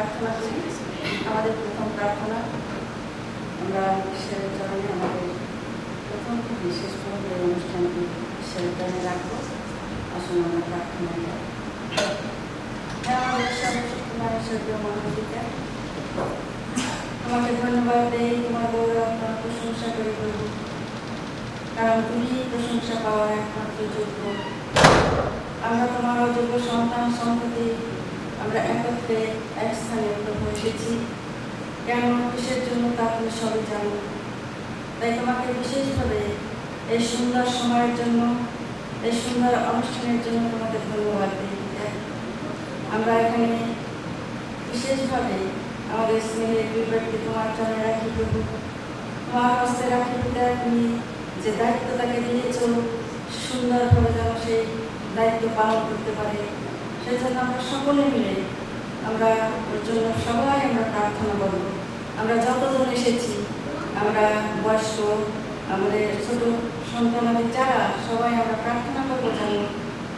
প্রার্থনা করি। আমাদের প্রথম প্রার্থনা আমরা ঈশ্বরের চরণে আমাদের প্রথম থেকে শেষ পর্যন্ত এই অনুষ্ঠানটি ঈশ্বরের চরণে রাখবো। আসুন আমরা প্রার্থনা করি। আমাদের সর্বশক্তিমান ঈশ্বরীয় মহাপিতা, তোমাকে ধন্যবাদ দেই, তোমার গৌরব তোমার প্রশংসা করি প্রভু, কারণ তুমি প্রশংসা পাওয়ার একমাত্র যোগ্য। আমরা তোমার অযোগ্য সন্তান সন্ততি, আমরা একত্রে এক স্থানে প্রভু এসেছি। কেন, কিসের জন্য তা তুমি সবই জানো। তাই তোমাকে বিশেষভাবে এই সুন্দর সময়ের জন্য, এই সুন্দর অনুষ্ঠানের জন্য তোমাকে ধন্যবাদ দিই। আমরা এখানে বিশেষভাবে আমাদের স্নেহের বিবেককে তোমার চরণে রাখি প্রভু, তোমার হস্তে রাখি পিতা। তুমি যে দায়িত্ব তাকে দিয়েছ সুন্দরভাবে যেন সেই দায়িত্ব পালন করতে পারে, সেজন্য আমরা সকলে মিলে আমরা ওর জন্য সবাই আমরা প্রার্থনা করব। আমরা যতজন এসেছি, আমরা বয়স্ক, আমাদের ছোট সন্তানাদের যারা, সবাই আমরা প্রার্থনা করবো যেন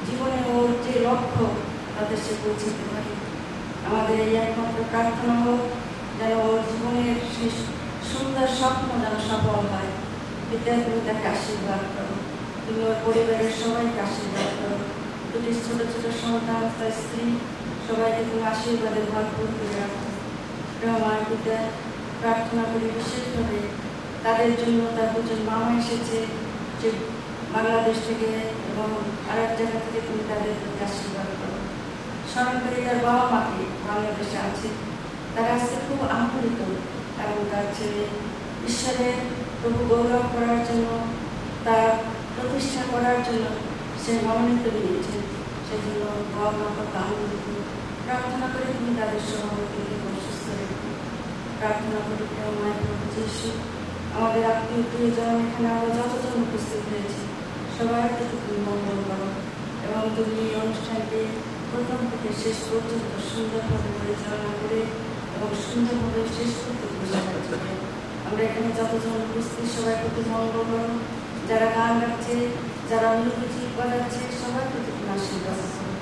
জীবনে ওর যে লক্ষ্য তাদের সে পৌঁছতে পারে। আমাদের এই একমাত্র প্রার্থনা হোক যেন ওর জীবনের সেই সুন্দর স্বপ্ন যেন সফল হয়। পিতা, তুমি তাকে আশীর্বাদ করো, তুমি ওর পরিবারের সবাইকে আশীর্বাদ করো। দুটি ছোট ছোট সন্তান, তার স্ত্রী, সবাইকে তুমি আশীর্বাদে ভরপুর করে রাখো। আমার পিতা, প্রার্থনা করি বিশেষভাবে তাদের জন্য। তার দুজন মামা এসেছে যে বাংলাদেশ থেকে এবং আরেক জায়গা থেকে, তুমি তাদের আশীর্বাদ করো। স্মরণ করি তার বাবা মাকে বাংলাদেশে আছে, তারা আজকে খুব আনন্দিত, এবং তার ছেলে ঈশ্বরের প্রভু গৌরব করার জন্য, তার প্রতিষ্ঠা করার জন্য সে মনোনীত নিয়েছে। সেজন্য বাবা মা কত আনন্দিত। প্রার্থনা করে তুমি তাদের সভাপতিকে সুস্থ রেখো। প্রার্থনা করি মায়ের প্রভু যিশু, আমাদের আত্মীয় প্রিয়জন এখানে আমরা যতজন উপস্থিত হয়েছি সবাইকে তুমি মঙ্গল করো, এবং তুমি এই অনুষ্ঠানটি প্রথম থেকে শেষ পর্যন্ত সুন্দরভাবে পরিচালনা করে এবং সুন্দরভাবে শেষ করতে সাহায্য করে। আমরা এখানে যতজন উপস্থিত সবাইকে তুমি মঙ্গল করো। যারা গান গাচ্ছে, যারা মিউজিক বাজাচ্ছে, সবাইকে তুমি আশীর্বাদ করো।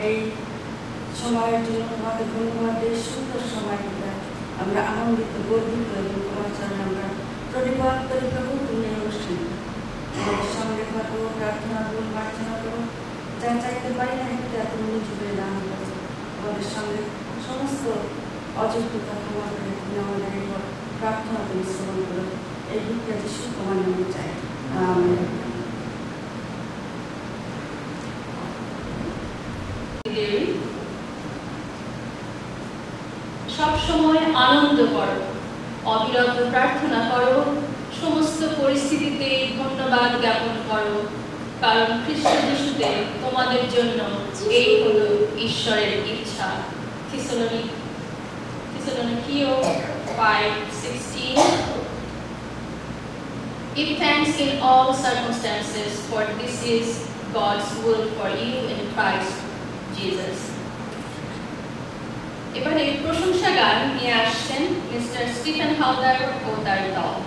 এই সময়ের জন্য তোমাকে ধন্যবাদ দিই। সুন্দর সময় দিতে আমরা আনন্দিত, গর্বিত, এবং তোমার চরণে আমরা প্রতিবাদ করি প্রভু। তুমি এই অনুষ্ঠান আমাদের সঙ্গে থাকো, প্রার্থনা করো, প্রার্থনা করো। যা চাইতে পারি না এটা তুমি নিজে দান করো। আমাদের সঙ্গে সমস্ত অযোগ্যতা ক্ষমা করে তুমি আমাদের এই প্রার্থনা তুমি শ্রবণ করো। এই ভিক্ষা যিশু তোমার নামে চাই, আমেন। সবসময় আনন্দ করো, অবিরত প্রার্থনা করো, সমস্ত পরিস্থিতিতে ধন্যবাদ জ্ঞাপন করো, কারণ খ্রিস্ট যিশুতে তোমাদের জন্য এই হলো ঈশ্বরের ইচ্ছা। Thessalonians 5:16 Give thanks in all circumstances, for this is God's will for you in Christ Jesus. এবারে প্রশংসা গান নিয়ে আসছেন মিস্টার স্টিফেন হালদার ও তার দল।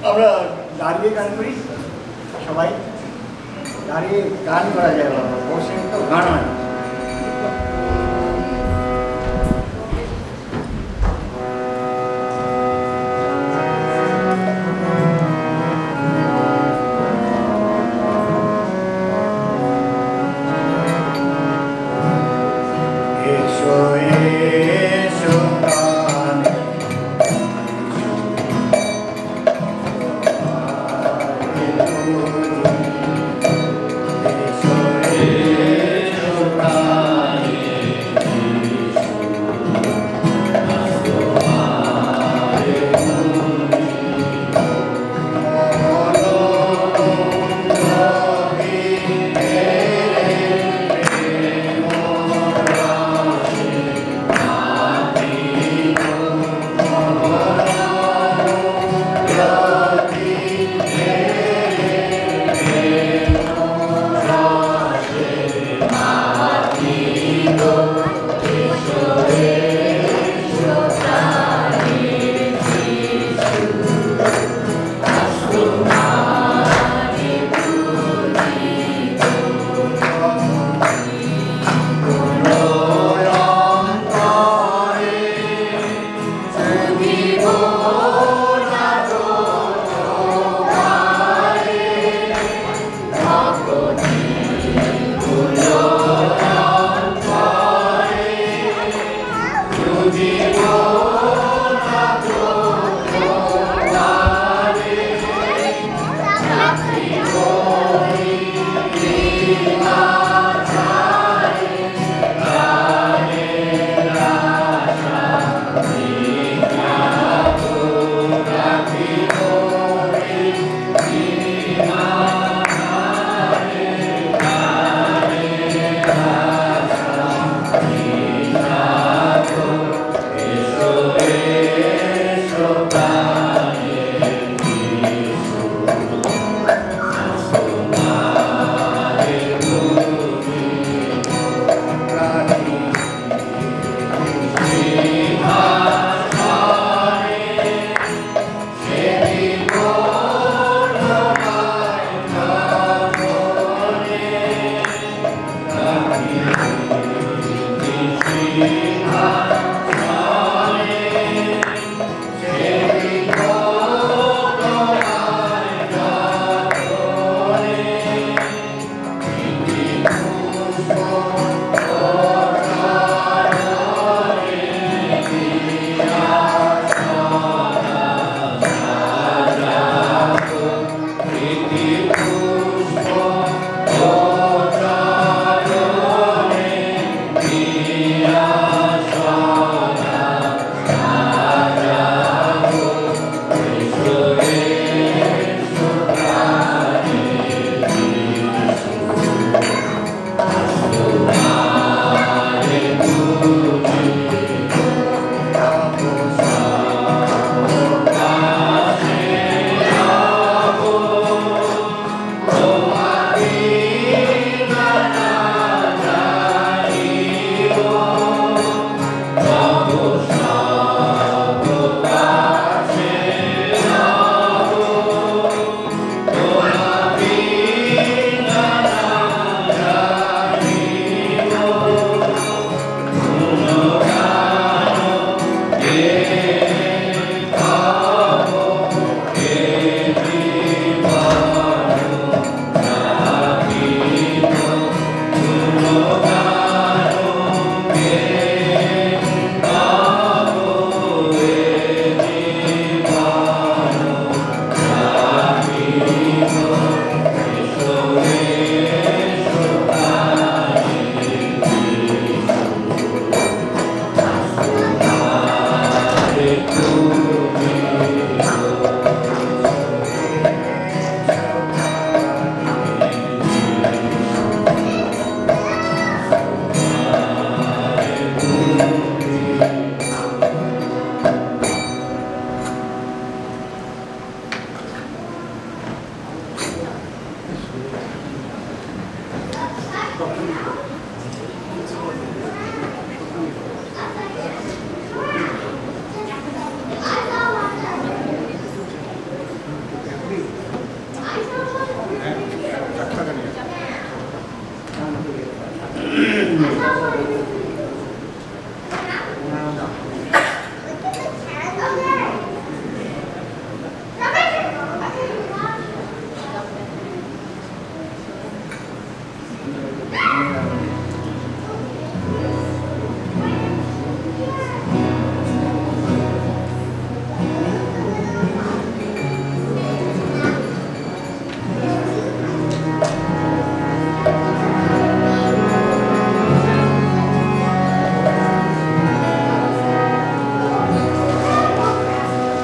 আমরা দাঁড়িয়ে গান করি, সবাই দাঁড়িয়ে গান করা যায়, বসে তো গান হয়।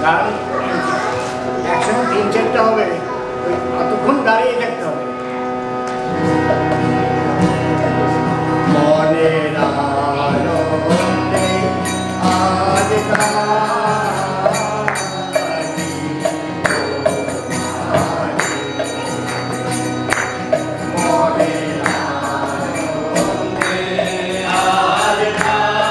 কারণ একসঙ্গে 3-4টা হবে, অতক্ষণ দাঁড়িয়ে থাকতে হবে। মনের আনন্দে আজ গাহি মনের আনন্দে আজ গাহি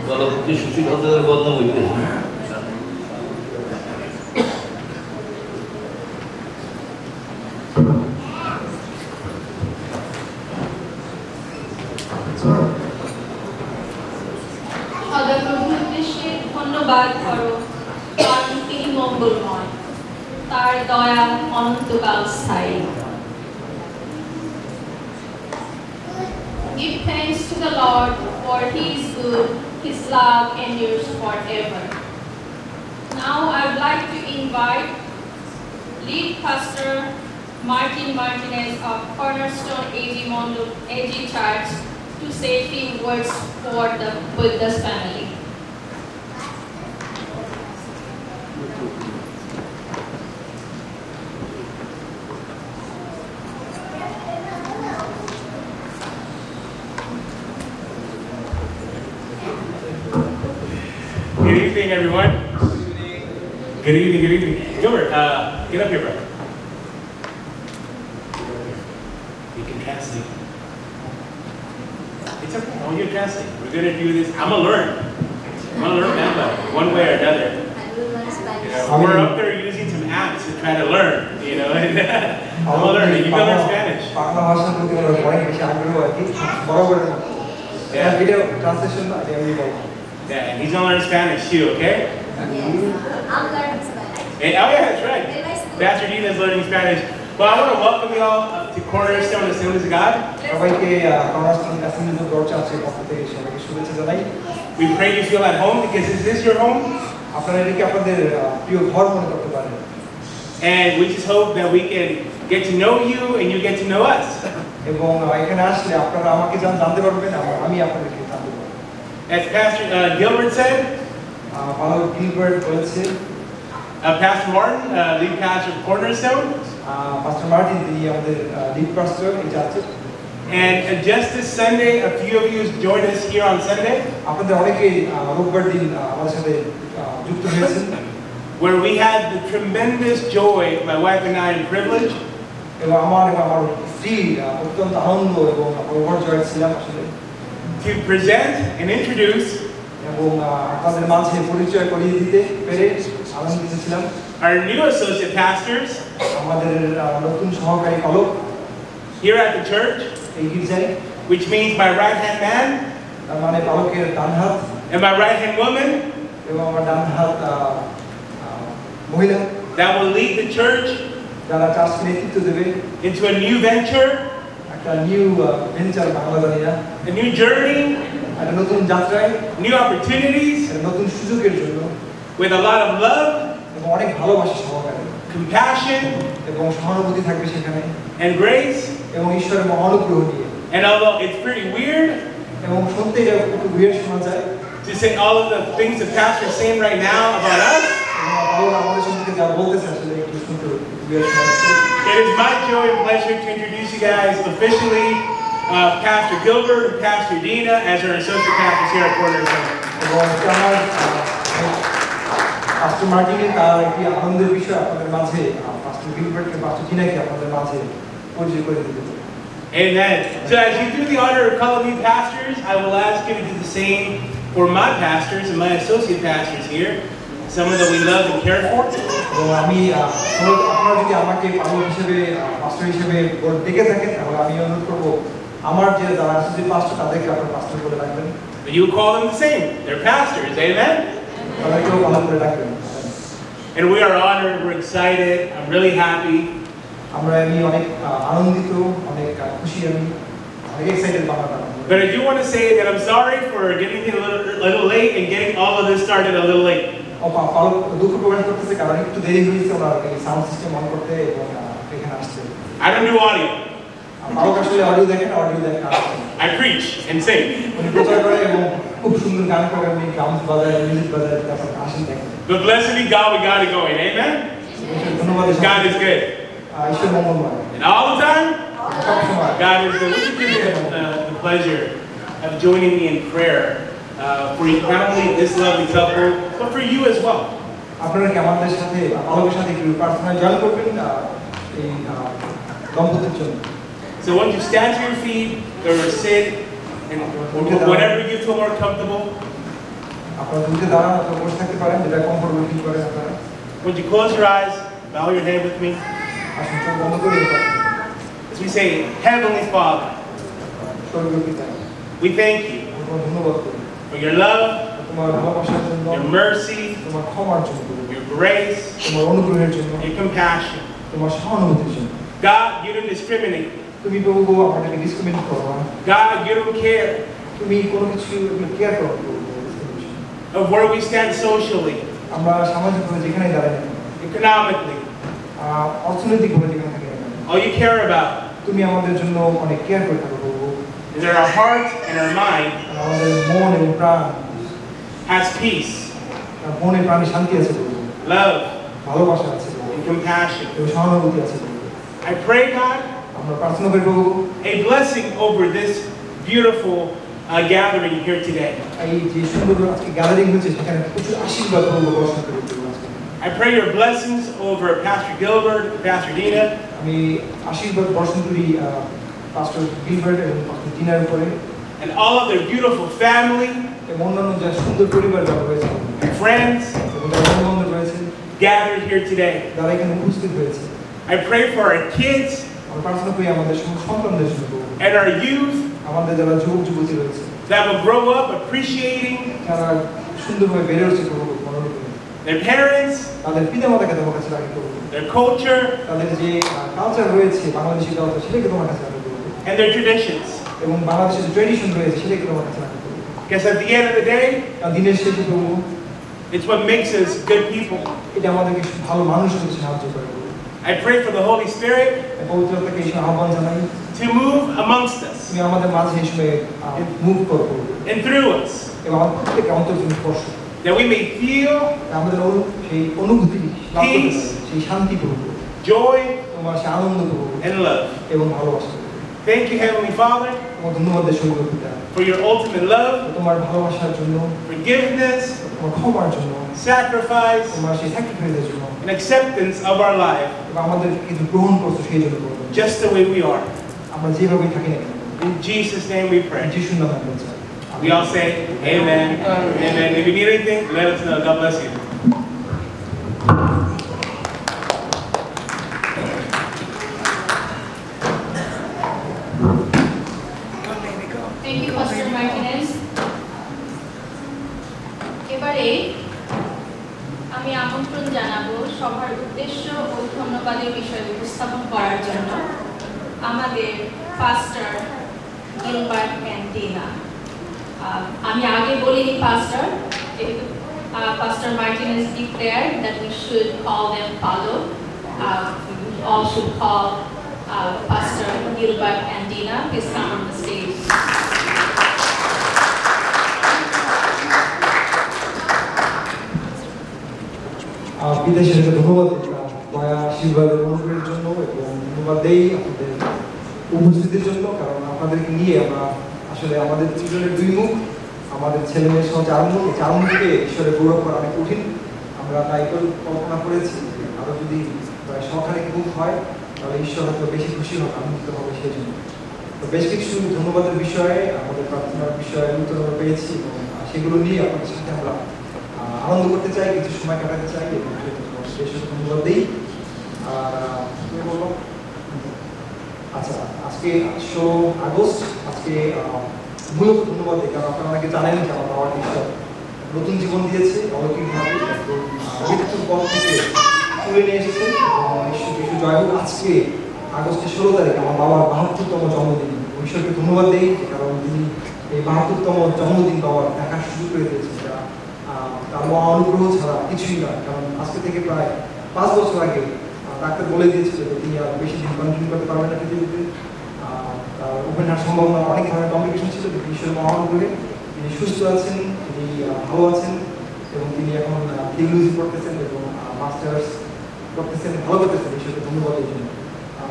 গণপতি সুশীল হতে বদনাম হইতে সদাপ্রভুর উদ্দেশ্যে ধন্যবাদ করো, কারণ তিনি মঙ্গলময়, তার দয়া অনন্তকাল স্থায়ী। Give thanks to the Lord, for He is good, His love endures forever. Now I would like to invite lead pastor Martin Martinez of Cornerstone AG Monduk AG Church to say a few words for the Buddha's family. Good evening, everyone. Good evening, good evening. Gilbert, get up here, brother. You can translate. It's okay. I want you to translate. We're going to do this. I'm going to learn. I'm going to learn Mamba one way or another. You know, we're up there using some apps to try to learn, you know. And I'm going to learn. You can learn Spanish. Yeah. Video translation. Yeah, and he's going to learn Spanish too, okay? I'm learning Spanish. And, oh yeah, that's right. Pastor Dina is learning Spanish. Well, I want to welcome you all to Cornerstone Assemblies of God. We pray you feel at home because is this your home? And we just hope that we can get to know you and you get to know us. As Pastor Gilbert said, Pastor Martin, lead pastor of Cornerstone. Pastor Martin, the lead pastor in church. And just this Sunday, a few of you joined us here on Sunday, where we had the tremendous joy, my wife and I, and privilege, to present and introduce our new associate pastors here at the church, which means my right-hand man and my right-hand woman that will lead the church into a new venture, a new journey, new opportunities, with a lot of love, compassion, and grace. And although it's pretty weird to say all of the things the pastor is saying right now about us, it is my joy and pleasure to introduce you guys officially Pastor Gilbert and Pastor Dina as our associate pastors here at Cornerstone. Pastor Martin তার একটি আনন্দের বিষয় আপনাদের মাঝে Pastor Gilbert and Pastor Dina কে আপনাদের মাঝে পরিচয় করে দিতে চাই। Amen. So as you do the honor of calling me pastors, I will ask you to do the same for my pastors and my associate pastors here, someone that we love and care for. আমি আপনারা যদি আমাকে পালক হিসেবে পাস্টর হিসেবে ডেকে থাকেন তাহলে আমি অনুরোধ করব আমার যে যারা অ্যাসোসিয়েট পাস্টর তাদেরকে আপনারা পাস্টর বলে রাখবেন। But you call them the same. They're pastors. Amen. তাদেরকেও পালক করে রাখবেন। And we are honored. We're excited. I'm really happy. আমি অনেক আনন্দিত, অনেক খুশি, আমি অনেক এক্সাইটেড বাংলাটা। But I do want to say that I'm sorry for getting a little late and getting all of this started a little late. পালক দুঃখ প্রকাশ করতেছে কারণ একটু দেরি হয়েছে ওনার সাউন্ড সিস্টেম অন করতে এবং এখানে আসছে। I don't do audio. পালক আসলে অডিও দেখেন I preach and sing. উনি প্রচার করে এবং খুব সুন্দর গান করেন, উনি ড্রামস বাজায়, মিউজিক বাজায়, তারপর আসেন দেখেন। But blessed be God, we got it going. Amen. ধন্যবাদ। God is good. ঈশ্বর মঙ্গলময়। And all the time, সবসময় God is good. Would you give me the pleasure of joining me in prayer for not only this lovely couple, but for you as well. আপনারা কি আমাদের সাথে পালকের সাথে একটু প্রার্থনায় জয়েন করবেন এই দম্পতির জন্য? So once you stand to your feet or sit and whatever you feel more comfortable. আপনারা যদি দাঁড়ান আপনারা বসে থাকতে পারেন, যেটা কমফোর্টেবল ফিল করেন আপনারা। Would you close your eyes, bow your head with me? আসুন চোখ বন্ধ করে As we say, Heavenly Father, স্বর্গীয় পিতা, we thank you তোমার ধন্যবাদ করি for your love, তোমার ভালোবাসার জন্য, your mercy, তোমার ক্ষমার জন্য, your grace, তোমার অনুগ্রহের জন্য, your compassion. তোমার সহানুভূতির জন্য। God, you don't discriminate. তুমি প্রভু আমাদেরকে ডিসক্রিমিনেট করো না, God, you don't care তুমি কোনো কিছু কেয়ার করো of where we stand socially, আমরা সামাজিকভাবে যেখানে দাঁড়াই না, economically. অর্থনৈতিকভাবে যেখানে থাকি না, All you care about তুমি আমাদের জন্য অনেক কেয়ার করে থাকো প্রভু। is that our heart and our mind আমাদের মন এবং প্রাণ, has peace, মনে প্রাণে শান্তি আছে প্রভু, love, ভালোবাসা আছে প্রভু, and compassion. এবং সহানুভূতি আছে প্রভু। I pray, God, আমরা প্রার্থনা করি প্রভু a blessing over this beautiful gathering here today. এই যে সুন্দর আজকে গ্যাদারিং হয়েছে সেখানে প্রচুর আশীর্বাদ প্রভু বর্ষণ করে প্রভু আজকে। I pray your blessings over Pastor Gilbert, Pastor Dina, আমি আশীর্বাদ বর্ষণ করি পাস্টর গিলবার্ট এবং পাস্টর ডিনার উপরে and all of their beautiful family, এবং অন্যান্য যা সুন্দর পরিবার যারা রয়েছে and friends এবং যারা বন্ধু-বান্ধব রয়েছে gathered here today. যারা এখানে উপস্থিত হয়েছে। I pray for our kids আমরা প্রার্থনা করি আমাদের সন্তানদের জন্য প্রভু, and our youth আমাদের যারা যুবক যুবতী রয়েছে that will grow up appreciating যারা সুন্দরভাবে বেড়ে উঠছে প্রভু, মনোরূপে their parents, তাদের পিতামাতাকে তোমার কাছে রাখি প্রভু, their culture, তাদের যে কালচার রয়েছে বাংলাদেশি কালচার সেটাকে তোমার কাছে রাখি প্রভু, and their traditions. এবং বাংলাদেশের যে ট্রেডিশন রয়েছে সেটাকে তোমার কাছে রাখি প্রভু। Because at the end of the day, আর দিনের শেষে প্রভু it's what makes us good people. এটা আমাদেরকে ভালো মানুষ হতে সাহায্য করে প্রভু। I pray for the Holy Spirit পবিত্রতাকে এই আহ্বান জানাই, to move amongst us তুমি আমাদের মাঝে হিসেবে মুভ করো প্রভু, and through us, এবং আমাদের প্রত্যেককে অন্তর্জন্য স্পর্শ করো। that we may feel আমাদের সেই অনুভূতি লাভ করতে Peace. পারি, সেই শান্তি প্রভু, joy তোমার সেই আনন্দ প্রভু and love. এবং ভালোবাসা প্রভু। Thank you, Heavenly Father, তোমার ধন্যবাদ দেয় স্বর্গীয় পিতা, for your ultimate love, তোমার ভালোবাসার জন্য, forgiveness, তোমার ক্ষমার জন্য, sacrifice, তোমার সেই স্যাক্রিফাইসের জন্য, and acceptance of our life এবং আমাদের কিন্তু গ্রহণ করছো সেই জন্য প্রভু। just the way we are. আমরা যেভাবেই থাকি না কেন In Jesus' name we pray. যিশুর নামে আমরা চাই। We all say, Amen. Amen. If you need anything, let us know. God bless you. Thank you, Pastor Martinez. এবারে আমি আমন্ত্রণ জানাবো সভার উদ্দেশ্য ও ধন্যবাদের বিষয় উপস্থাপন করার জন্য আমাদের পাস্টার গিলবার্ট এন্ড ডিনা। আমি আগে বলিনি পাস্টার, Pastor Martinez declared that we should call them Paulo. We all should call Pastor Gilbert and Dina. Please come on the stage. বিদেশের ধন্যবাদ দয়া আশীর্বাদের অনুগ্রহের জন্য, এবং ধন্যবাদ দেই আপনাদের উপস্থিতির জন্য, কারণ আপনাদেরকে নিয়ে আমরা আসলে আমাদের দুজনের দুই মুখ, আমাদের ছেলে মেয়ের সহ চার মুখকে ঈশ্বরের গৌরব করা অনেক কঠিন। আমরা তাই কল্পনা করেছি আরও যদি প্রায় সরকারি মুখ হয় তাহলে ঈশ্বর হয়তো বেশি খুশি হবে, আনন্দিত হবে সেই জন্য। তো বেশ কিছু ধন্যবাদের বিষয়ে আমাদের প্রার্থনার বিষয়ে উত্তর আমরা পেয়েছি, এবং সেগুলো নিয়ে আপনাদের সাথে আমরা আনন্দ করতে চাই, কিছু সময় কাটাতে চাই, এবং সেই সাথে ধন্যবাদ দিই। আচ্ছা, আজকে 8 আগস্ট, আজকে মূলত ধন্যবাদ দিই কারণ আপনারা অনেকে জানেন যে আমার বাবা ঈশ্বর নতুন জীবন দিয়েছে অলৌকিকভাবে, মৃত্যুর পথ থেকে তুলে নিয়ে এসেছেন, এবং ঈশ্বর জয় হোক। আজকে আগস্টের 16 তারিখ আমার বাবার 72তম জন্মদিন। ঈশ্বরকে ধন্যবাদ দিই কারণ তিনি এই 72তম জন্মদিন বাবার দেখার সুযোগ করে দিয়েছেন, যা তার মহা অনুগ্রহ ছাড়া কিছুই নয়। কারণ আজকে থেকে প্রায় 5 বছর আগে ডাক্তার বলে দিয়েছিল যে তিনি আর বেশি দিন কন্টিনিউ করতে পারবেন না পৃথিবীতে, ওপেন হার্ট সম্ভব না, অনেক ধরনের কমপ্লিকেশন ছিল। কিন্তু ঈশ্বরের মহা অনুগ্রহে তিনি সুস্থ আছেন, তিনি ভালো আছেন, এবং তিনি এখন থিওলজি পড়তেছেন এবং মাস্টার্স করতেছেন, ভালো করতেছেন। ঈশ্বরকে ধন্যবাদ এই জন্য।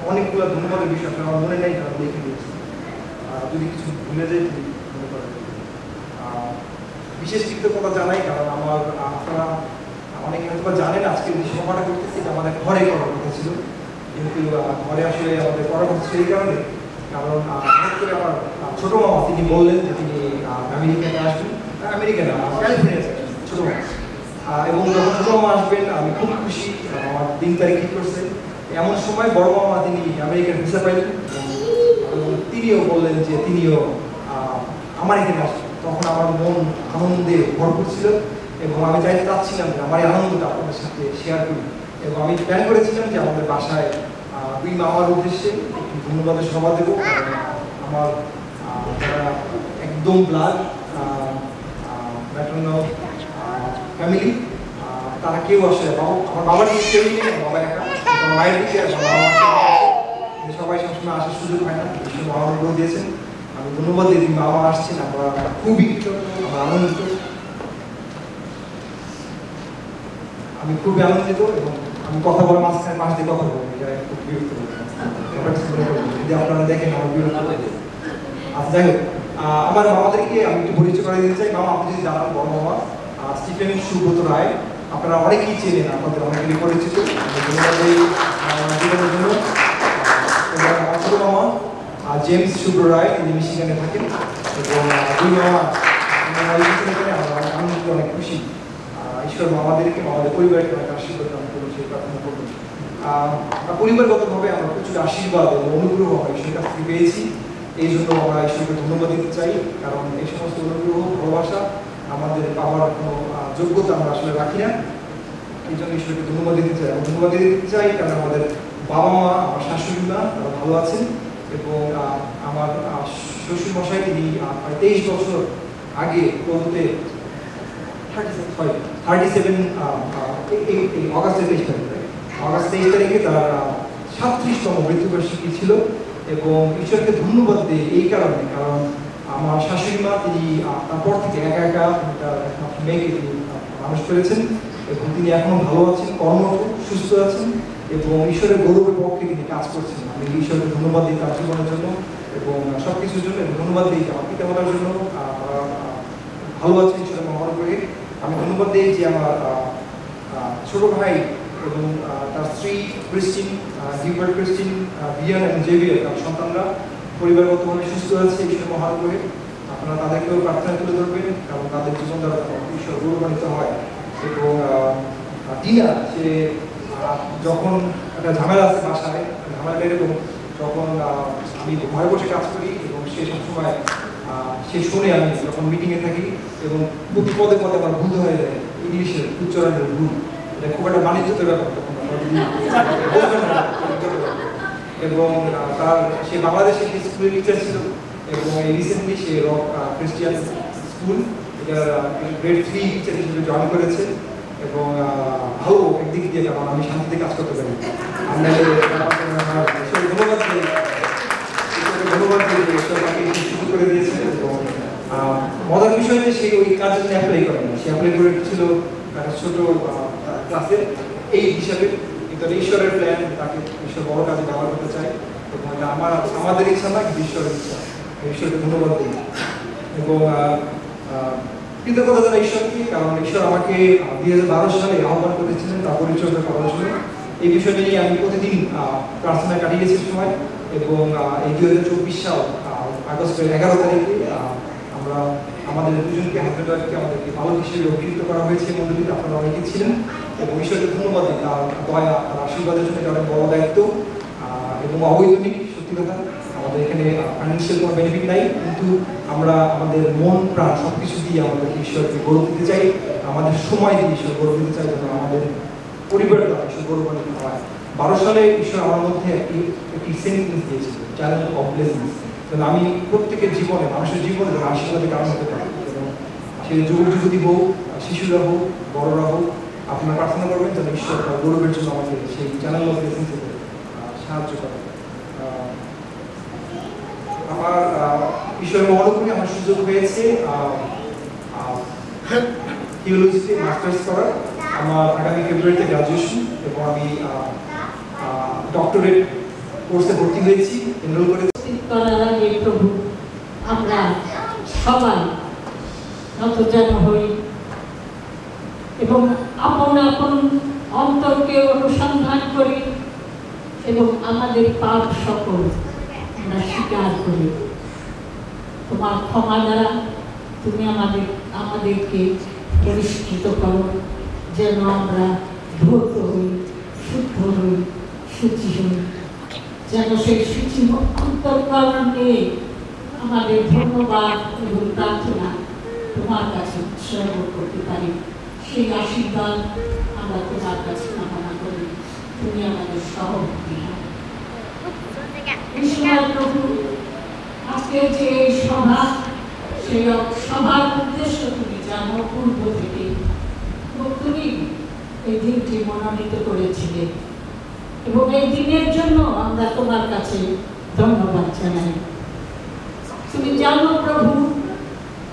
অনেকগুলো ধন্যবাদের বিষয় আপনার আমার মনে নেই, কারণ লিখে দিয়েছি, যদি কিছু ভুলে যাই মনে করেন। বিশেষ কৃতজ্ঞতা জানাই কারণ আমার আপনারা অনেকে হয়তো জানেন আজকে যে সভাটা করতেছি এটা আমাদের ঘরে করার কথা ছিল, কিন্তু ঘরে আসলে আমাদের করার কথা ছিল এই কারণে, কারণ হঠাৎ করে আমার ছোটো মামা তিনি বললেন যে তিনি আমেরিকাতে আসবেন, আমেরিকা না ক্যালিফোর্নিয়া ছোট মামা। এবং যখন ছোট মামা আসবেন আমি খুব খুশি, আমার 3 তারিখ ঠিক করছে। এমন সময় বড় মামা তিনি আমেরিকান ভিসা পাইলেন এবং তিনিও বললেন যে তিনিও আমার এখানে আসবেন। তখন আমার মন আনন্দে ভরপুর ছিল এবং আমি চাচ্ছিলাম যে আমার এই আনন্দটা আপনাদের সাথে শেয়ার করি। এবং আমি প্ল্যান করেছিলাম যে আমাদের বাসায় 2 মামার উদ্দেশ্যে একটি ধন্যবাদের সভা দেবো। আমার যারা একদম ব্লাড ম্যাটারনাল ফ্যামিলি তারা কেউ আসে, আমার বাবার দিকে কেউই নেই, বাবা একা, মায়ের দিকে সবাই সবসময় আসার সুযোগ হয় না, বাবা অনুরোধ দিয়েছেন। আমি ধন্যবাদ দিই বাবা আসছেন, আমরা খুবই আমরা আনন্দিত, আমি খুবই আনন্দিত। এবং আমি কথা বলার মাঝখানে পাশ দিয়ে কথা বলবো, এটা খুব বিরক্ত যদি আপনারা দেখেন আমার বিরক্ত। আচ্ছা যাই হোক, আমার মামাদেরকে আমি একটু পরিচয় করে দিতে চাই। মামা আপনি যদি জানান, বড় মামা স্টিফেন সুব্রত রায়, আপনারা অনেকেই চেনেন, আপনাদের অনেকেই পরিচিত, জীবনের জন্য। আমার ছোট মামা জেমস শুভ্র রায়, তিনি মিশিগানে থাকেন। এবং 2 মামা আনন্দিত, অনেক খুশি। ঈশ্বর মামাদেরকে, আমাদের পরিবারকে অনেক আশীর্বাদ দান করুন, সেই প্রার্থনা করবেন। পরিবারগতভাবে আমরা প্রচুর আশীর্বাদ এবং অনুগ্রহ ঈশ্বরের কাছ থেকে পেয়েছি, এই জন্য আমরা ঈশ্বরকে ধন্যবাদ দিতে চাই। কারণ এই সমস্ত অনুগ্রহ, ভালোবাসা আমাদের পাওয়ার কোনো যোগ্যতা আমরা আসলে রাখি না, এই জন্য ঈশ্বরকে ধন্যবাদ দিতে চাই। ধন্যবাদ দিতে চাই কারণ আমাদের বাবা মা, আমার শাশুড়ি মা তারা ভালো আছেন। এবং আমার শ্বশুর মশাই তিনি প্রায় 23 বছর আগে বলতে 37 অগাস্টের 23 তারিখে তার 37তম মৃত্যুবার্ষিকী ছিল। এবং ঈশ্বরকে ধন্যবাদ দিই এই কারণে, কারণ আমার শাশুড়ি মা তিনি তারপর থেকে একা একা তার একমাত্র মেয়েকে তিনি মানুষ করেছেন এবং তিনি এখনো ভালো আছেন, কর্মরত, সুস্থ আছেন এবং ঈশ্বরের গৌরবের পক্ষে তিনি কাজ করছেন। আমি ঈশ্বরকে ধন্যবাদ দিই তার জীবনের জন্য এবং সব কিছুর জন্য। ধন্যবাদ দিই আমার পিতামাতার জন্য, ভালো আছেন ঈশ্বরের মহানুগ্রহে। আমি ধন্যবাদ দিই যে আমার ছোট ভাই এবং তার স্ত্রী ক্রিস্টিন, হিউবার্ট ক্রিস্টিন, ভিয়ান এবং জেভিয়ার, তার সন্তানরা পরিবারগতভাবে সুস্থ আছে ঈশ্বরের মহানুগ্রহে। আপনারা তাদেরকেও প্রার্থনা তুলে ধরবেন, কারণ তাদের জীবন দ্বারা ঈশ্বর গৌরবান্বিত হয়। এবং টিনা, সে যখন একটা ঝামেলা আছে বাসায়, ঝামেলা এরকম, যখন আমি ঘরে বসে কাজ করি এবং সে সবসময় সে শুনে, আমি যখন মিটিংয়ে থাকি এবং প্রতি পদে পদে আমার ভুল হয়ে যায়, ইংলিশের উচ্চারণের ভুল, এটা খুব একটা বাণিজ্যতের ব্যাপার। তখন এবং তার সে বাংলাদেশে স্কুলের টিচার ছিল এবং রিসেন্টলি সে রক খ্রিস্টিয়ান স্কুল, এটা গ্রেড 3 টিচার হিসেবে জয়েন করেছে। এবং ভালো একদিক দিয়ে, কারণ আমি শান্তিতে কাজ করতে পারি। ধন্যবাদ সুযোগ করে দিয়েছে। এবং মজার বিষয় যে সে ওই কাজের জন্য অ্যাপ্লাই করেনি, সে অ্যাপ্লাই করেছিল একটা ছোট ক্লাসের এই হিসাবে, কিন্তু ঈশ্বরের প্ল্যান, তাকে ঈশ্বর বড় কাজে ব্যবহার করতে চায় এবং এটা আমাদের ইচ্ছা না, কিন্তু ঈশ্বরের ইচ্ছা। ঈশ্বরকে ধন্যবাদ দিই এবং কৃতজ্ঞতা জানাই ঈশ্বরকে, কারণ ঈশ্বর আমাকে 2012 সালে আহ্বান করেছিলেন তার পরিচর্যা করার জন্য। এই বিষয়টা নিয়ে আমি প্রতিদিন প্রার্থনায় কাটিয়েছি সময়। এবং এই 2024 সাল আগস্টের 11 তারিখে আমরা আমাদের দুজনকে, হাজব্যান্ড ওয়াইফকে, আমাদেরকে বালক হিসেবে অভিযুক্ত করা হয়েছে। মন্ডলীতে আপনারা অনেকেই ছিলেন এবং ঈশ্বরকে ধন্যবাদ দিই তার দয়া, তার আশীর্বাদের জন্য। এটা অনেক বড় দায়িত্ব এবং অবৈতনিক, সত্যি কথা। আমাদের এখানে ফাইন্যান্সিয়াল কোনো বেনিফিট নাই, কিন্তু আমরা আমাদের মন প্রাণ সব কিছু দিয়ে আমাদের ঈশ্বরকে গৌরব দিতে চাই, আমাদের সময় দিয়ে ঈশ্বর গৌরব দিতে চাই, যেন আমাদের পরিবারটা ঈশ্বর গৌরবান্বিত হয়। 12 সালে ঈশ্বর আমার মধ্যে একটি সেন্টেন্স দিয়েছিল, চ্যালেঞ্জ অফ ব্লেসিংস, যেন আমি প্রত্যেকের জীবনে, মানুষের জীবনে যেন আশীর্বাদের কারণ হতে পারি। এবং সেই যুবক যুবতী হোক, শিশুরা হোক, বড়রা হোক, আপনারা প্রার্থনা করবেন যেন ঈশ্বর তার গৌরবের জন্য আমাকে সেই চ্যালেঞ্জ অফ ব্লেসিংস থেকে সাহায্য করে। আমার ঈশ্বরের অনুগ্রহে আমার সুযোগ হয়েছে থিওলজিতে মাস্টার্স করার। আমার আগামী ফেব্রুয়ারিতে গ্রাজুয়েশন এবং আমি ডক্টরেট কোর্সে ভর্তি হয়েছি, এনরোল করেছি। প্রভু, আমরা সবাই নতজান হই এবং আপন আপন অন্তরকে অনুসন্ধান করি এবং আমাদের পাপ সকল আমরা স্বীকার করি। তোমার ক্ষমা দ্বারা তুমি আমাদেরকে পরিষ্কৃত করো, যেন আমরা ধৌত হই, শুদ্ধ হই, শুচি হই, যেন সেই শুচি অন্তঃকরণ নিয়ে আমাদের ধন্যবাদ এবং প্রার্থনা তোমার কাছে উৎসর্গ করতে পারি। সেই আশীর্বাদ আমরা তোমার কাছে কামনা করি। তুমি আমাদের সহযোগী হও। প্রভু, আজকে যে এই সভা, সেই সভার উদ্দেশ্য তুমি জানো পূর্ব থেকে, এবং তুমি এই দিনটি মনোনীত করেছিলে, এবং এই দিনের জন্য আমরা তোমার কাছে ধন্যবাদ জানাই। তুমি জানো প্রভু,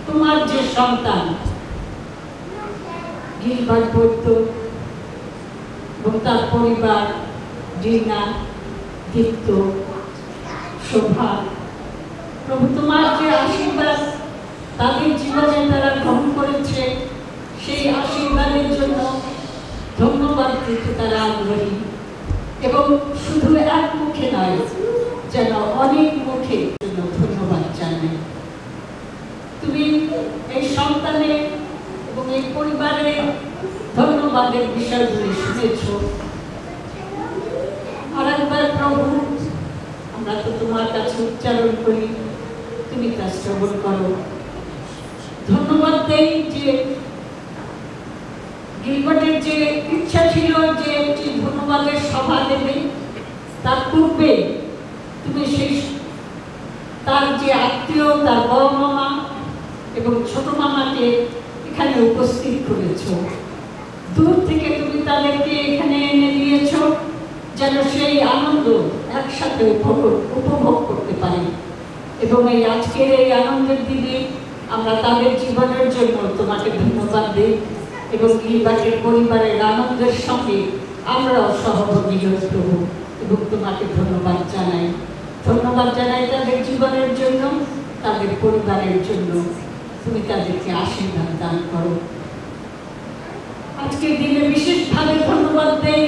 তোমার যে সন্তান গিলবার্ট বৈদ্য এবং তার পরিবার, রিনা, দীপ্ত, শোভা, প্রভু তোমার যে আশীর্বাদ তাদের জীবনে তারা গ্রহণ করেছে, সেই আশীর্বাদের জন্য ধন্যবাদ দিতে তারা আগ্রহী, এবং শুধু এক মুখে নয়, যেন অনেক মুখে ধন্যবাদ জানাই। তুমি এই সন্তানের এবং এই পরিবারের ধন্যবাদের বিষয়গুলি শুনেছ। আর একবার প্রভু, আমরা তো তোমার কাছে উচ্চারণ করি, তুমি তা শ্রবণ করো। ধন্যবাদ দেই যে গিলবার্টের যে ইচ্ছা ছিল যে একটি ধন্যবাদের সভা দেবে, তার পূর্বে তুমি সেই তার যে আত্মীয়, তার বড় মামা এবং ছোট মামাকে এখানে উপস্থিত করেছ। দূর থেকে তুমি তাদেরকে এখানে এনে দিয়েছ, যেন সেই আনন্দ একসাথে উপভোগ করতে পারি। এবং এই আজকের এই আনন্দের দিনে আমরা তাদের জীবনের জন্য তোমাকে ধন্যবাদ দিই, এবং গিলবার্টের পরিবারের আনন্দের সঙ্গে আমরাও সহযোগী হই প্রভু, এবং তোমাকে ধন্যবাদ জানাই। ধন্যবাদ জানাই তাদের জীবনের জন্য, তাদের পরিবারের জন্য। তুমি তাদেরকে আশীর্বাদ দান করো। আজকের দিনে বিশেষভাবে ধন্যবাদ দেই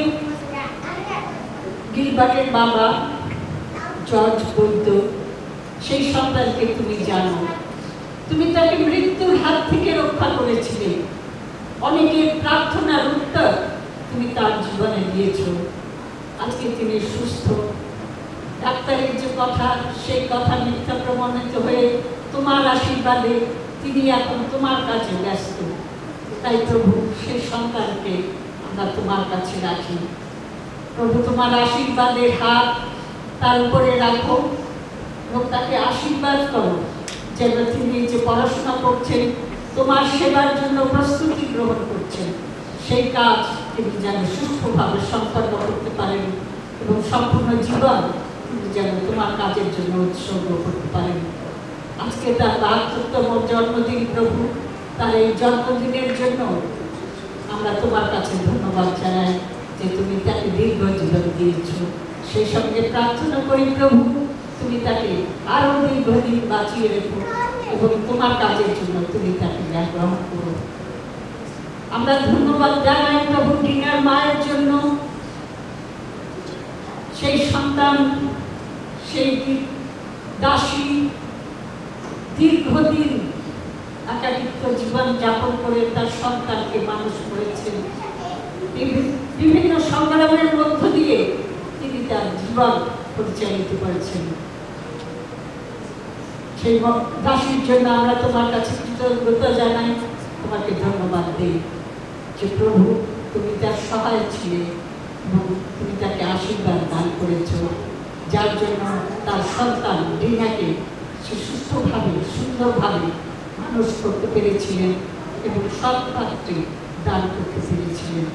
গিলবার্টের বাবা জর্জ বৈদ্য। সেই সন্তানকে তুমি জানো, তুমি তাকে মৃত্যুর হাত থেকে রক্ষা করেছিলে। অনেকের প্রার্থনার উত্তর তুমি তার জীবনে দিয়েছ। আজকে তিনি সুস্থ। ডাক্তারের যে কথা, সেই কথা মিথ্যা প্রমাণিত হয়ে তোমার আশীর্বাদে তিনি এখন তোমার কাছে ব্যস্ত। তাই প্রভু, সেই সন্তানকে আমরা তোমার কাছে রাখি। প্রভু, তোমার আশীর্বাদের হাত তার উপরে রাখো এবং তাকে আশীর্বাদ করো, যেন তিনি যে পড়াশোনা করছেন, তোমার সেবার জন্য প্রস্তুতি গ্রহণ করছেন, সেই কাজ তিনি যেন সুষ্ঠুভাবে সম্পন্ন করতে পারেন, এবং সম্পূর্ণ জীবন তিনি যেন তোমার কাজের জন্য উৎসর্গ করতে পারেন। আজকে তার ৭২তম জন্মদিন প্রভু, তার এই জন্মদিনের জন্য আমরা তোমার কাছে ধন্যবাদ জানাই যে তুমি তাকে দীর্ঘ জীবন দিয়েছ। সেই সঙ্গে প্রার্থনা করি প্রভু, তুমি তাকে আরো দীর্ঘদিন বাঁচিয়ে রেখো, এবং তোমার কাজের জন্য তুমি তাকে গ্রহণ করো। আমরা ধন্যবাদ জানাই প্রভু টিনার মায়ের জন্য। সেই সন্তান, সেই দাসী দীর্ঘদিন একাকিত্ব জীবন যাপন করে তার সন্তানকে মানুষ করেছেন। বিভিন্ন সংগ্রামের মধ্য দিয়ে তিনি তার জীবন পরিচালিত করেছেন। সেই দাসীর জন্য আমরা তোমার কাছে কৃতজ্ঞতা জানাই, তোমাকে ধন্যবাদ দিই যে প্রভু, তুমি তার সহায় ছিলে এবং তুমি তাকে আশীর্বাদ দান করেছ, যার জন্য তার সন্তান রিনাকে সে সুস্থভাবে, সুন্দরভাবে মানুষ করতে পেরেছিলেন এবং সৎ পাত্রে দান করতে পেরেছিলেন।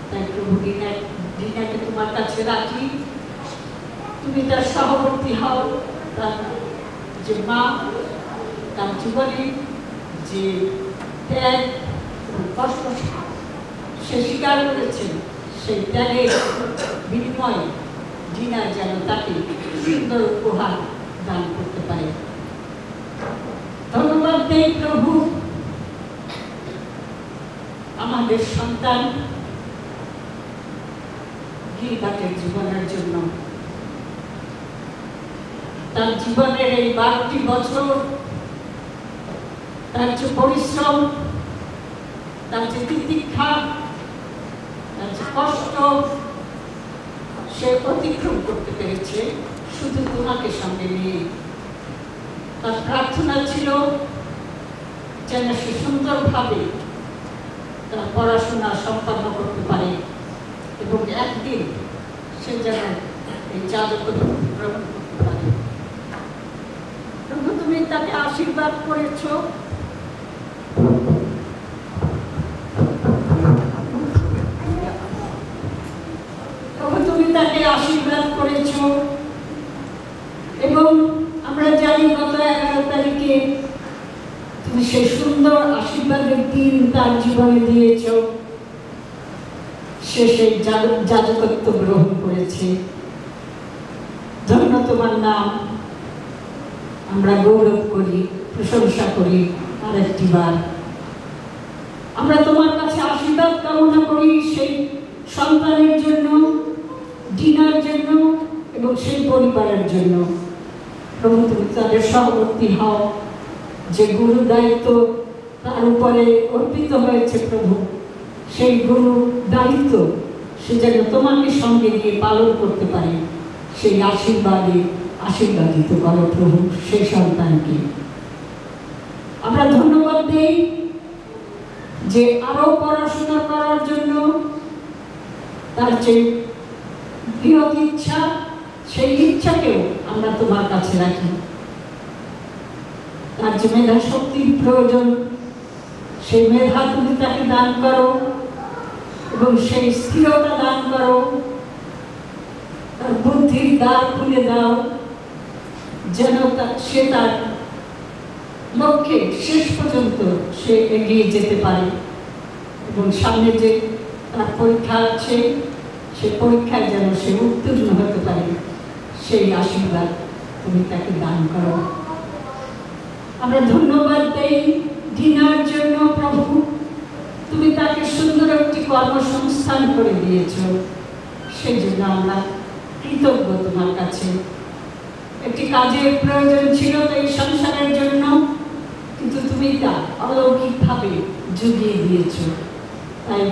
তাই প্রভু, রিনাকে তোমার কাছে রাখি। তুমি তার সহবর্তী হও। তার যে মা, তার জীবনে যে ত্যাগ এবং কষ্ট সে স্বীকার করেছেন, সেই ত্যাগের বিনিময়ে রিনা যেন তাকে সুন্দর উপহার দান করতে পারে। ধন্যবাদ দেই প্রভু আমাদের সন্তান গিলবার্টের জীবনের জন্য। তার জীবনের এই 12টি বছর তার যে পরিশ্রম তার যে তিতিক্ষা, তার যে কষ্ট সে অতিক্রম করতে পেরেছে শুধু তোমাকে সঙ্গে নিয়ে। তার প্রার্থনা ছিল যেন সে সুন্দরভাবে তার পড়াশোনা সম্পন্ন করতে পারে এবং একদিন সে যেন এই যাজকত্ব গ্রহণ করতে পারে। প্রভু, তুমি তাকে আশীর্বাদ করেছ। প্রভু, তুমি তাকে আশীর্বাদ করেছ এবং আমরা জানি গত 11 তারিখে তুমি সেই সুন্দর আশীর্বাদের দিন তার জীবনে দিয়েছ। সে সেই যাজকত্ব গ্রহণ করেছে। ধন্য তোমার নাম। আমরা গৌরব করি, প্রশংসা করি আরেকটি বার। আমরা তোমার কাছে আশীর্বাদ কামনা করি সেই সন্তানের জন্য, ডিনার জন্য এবং সেই পরিবারের জন্য। প্রভু, তুমি তাদের সহবর্তী হও। যে গুরু দায়িত্ব তার উপরে অর্পিত হয়েছে প্রভু, সেই গুরু দায়িত্ব সে যেন তোমাকে সঙ্গে নিয়ে পালন করতে পারে। সেই আশীর্বাদে আশীর্বাদিত করো প্রভু সেই সন্তানকে। আমরা ধন্যবাদ দেই যে আরো পড়াশোনা করার জন্য তার যে বৃহৎ ইচ্ছা, সেই ইচ্ছাকেও আমরা তোমার কাছে রাখি। তার যে মেধা শক্তির প্রয়োজন, সেই মেধা তুমি তাকে দান করো এবং সেই স্থিরতা দান করো। তার বুদ্ধির দ্বার খুলে দাও যেন সে তার লক্ষ্যে শেষ পর্যন্ত সে এগিয়ে যেতে পারে এবং সামনে যে তার পরীক্ষা আছে সেই পরীক্ষায় যেন সে উত্তীর্ণ হতে পারে। সেই আশীর্বাদ তুমি তাকে দান করো। আমরা ধন্যবাদ দেই ডিনার জন্য প্রভু। তুমি তাকে সুন্দর একটি কর্মসংস্থান করে দিয়েছ, সেই জন্য আমরা কৃতজ্ঞ তোমার কাছে। একটি কাজের প্রয়োজন ছিল এই সংসারের জন্য, কিন্তু তুমি তা অলৌকিকভাবে জুগিয়ে দিয়েছ। তাই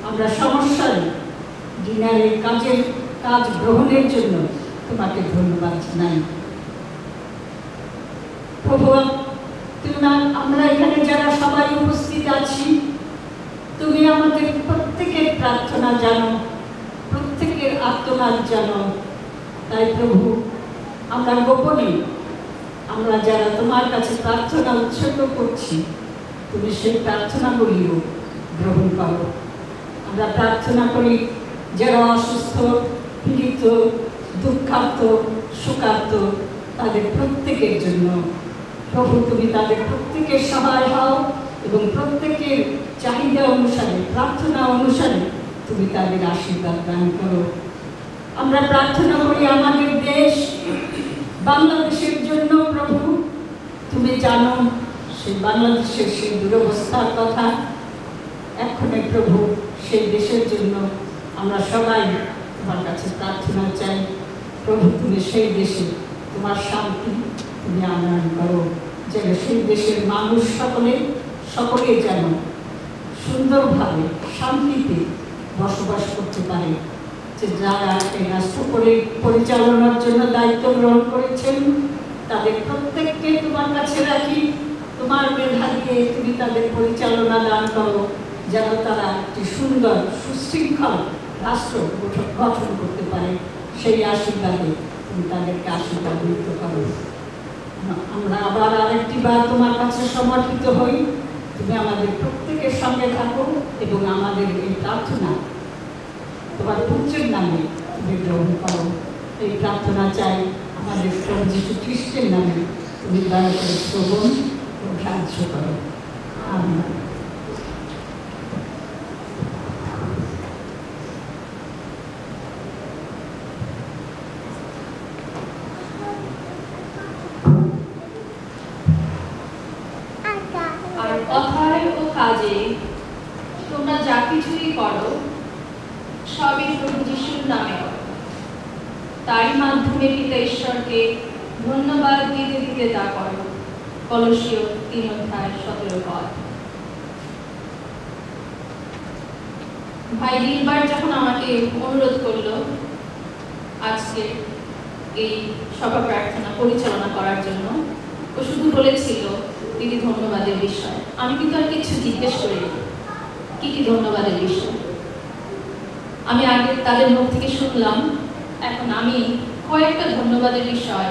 আমরা সমস্যায় ডিনারের কাজ গ্রহণের জন্য তোমাকে ধন্যবাদ জানাই প্রভু। আমরা এখানে যারা সবাই উপস্থিত আছি, তুমি আমাদের প্রত্যেকের প্রার্থনা জানো, প্রত্যেকের আত্মনাদ জানো। তাই প্রভু, আমরা গোপনে আমরা যারা তোমার কাছে প্রার্থনা উৎসর্গ করছি, তুমি সেই প্রার্থনাগুলিও গ্রহণ করো। আমরা প্রার্থনা করি যারা অসুস্থ, পীড়িত, দুঃখার্ত, শোকার্ত, তাদের প্রত্যেকের জন্য প্রভু তুমি তাদের প্রত্যেকের সহায় হও এবং প্রত্যেকের চাহিদা অনুসারে, প্রার্থনা অনুসারে তুমি তাদের আশীর্বাদ দান করো। আমরা প্রার্থনা করি আমাদের দেশ বাংলাদেশের জন্য প্রভু। তুমি জানো সেই বাংলাদেশের সেই দুরবস্থার কথা। এক্ষণে প্রভু সেই দেশের জন্য আমরা সবাই তোমার কাছে প্রার্থনা চাই। প্রভু, তুমি সেই দেশে তোমার শান্তি তুমি আনয়ন করো, যেন সেই দেশের মানুষ সকলে যেন সুন্দরভাবে শান্তিতে বসবাস করতে পারে। যে যারা এই রাষ্ট্র পরিচালনার জন্য দায়িত্ব গ্রহণ করেছেন, তাদের প্রত্যেককে তোমার কাছে রাখি। তোমার মেধা দিয়ে তুমি তাদের পরিচালনা দান করো, যেন তারা একটি সুন্দর সুশৃঙ্খল রাষ্ট্র গঠন করতে পারে। সেই আশীর্বাদে তুমি তাদেরকে আশীর্বাদিত করো। আমরা আবার আরেকটি বার তোমার কাছে সমর্পিত হই। তুমি আমাদের প্রত্যেকের সঙ্গে থাকো এবং আমাদের এই প্রার্থনা তোমার পুত্রের নামে তুমি গ্রহণ করো। এই প্রার্থনা চাই আমাদের প্রভু যীশু খ্রিস্টের নামে। তুমি দয়া করে শ্রবণ ও গ্রাহ্য করো। আমিন। আর কথায় ও কাজে তোমরা যা কিছুই করো, সবই প্রভু যিশুর নামে করো। তারই মাধ্যমে পিতা ঈশ্বরকে ধন্যবাদ দিতে দিতে তা করো। কলসীয় 3:17। ভাই নীলবার যখন আমাকে অনুরোধ করলো আজকে এই সভা প্রার্থনা পরিচালনা করার জন্য, ও শুধু বলেছিল দিদি ধন্যবাদের বিষয়। আমি কিন্তু আর কিছু জিজ্ঞেস করিনি কি কি ধন্যবাদের বিষয়। আমি আগে তাদের মুখ থেকে শুনলাম, এখন আমি কয়েকটা ধন্যবাদের বিষয়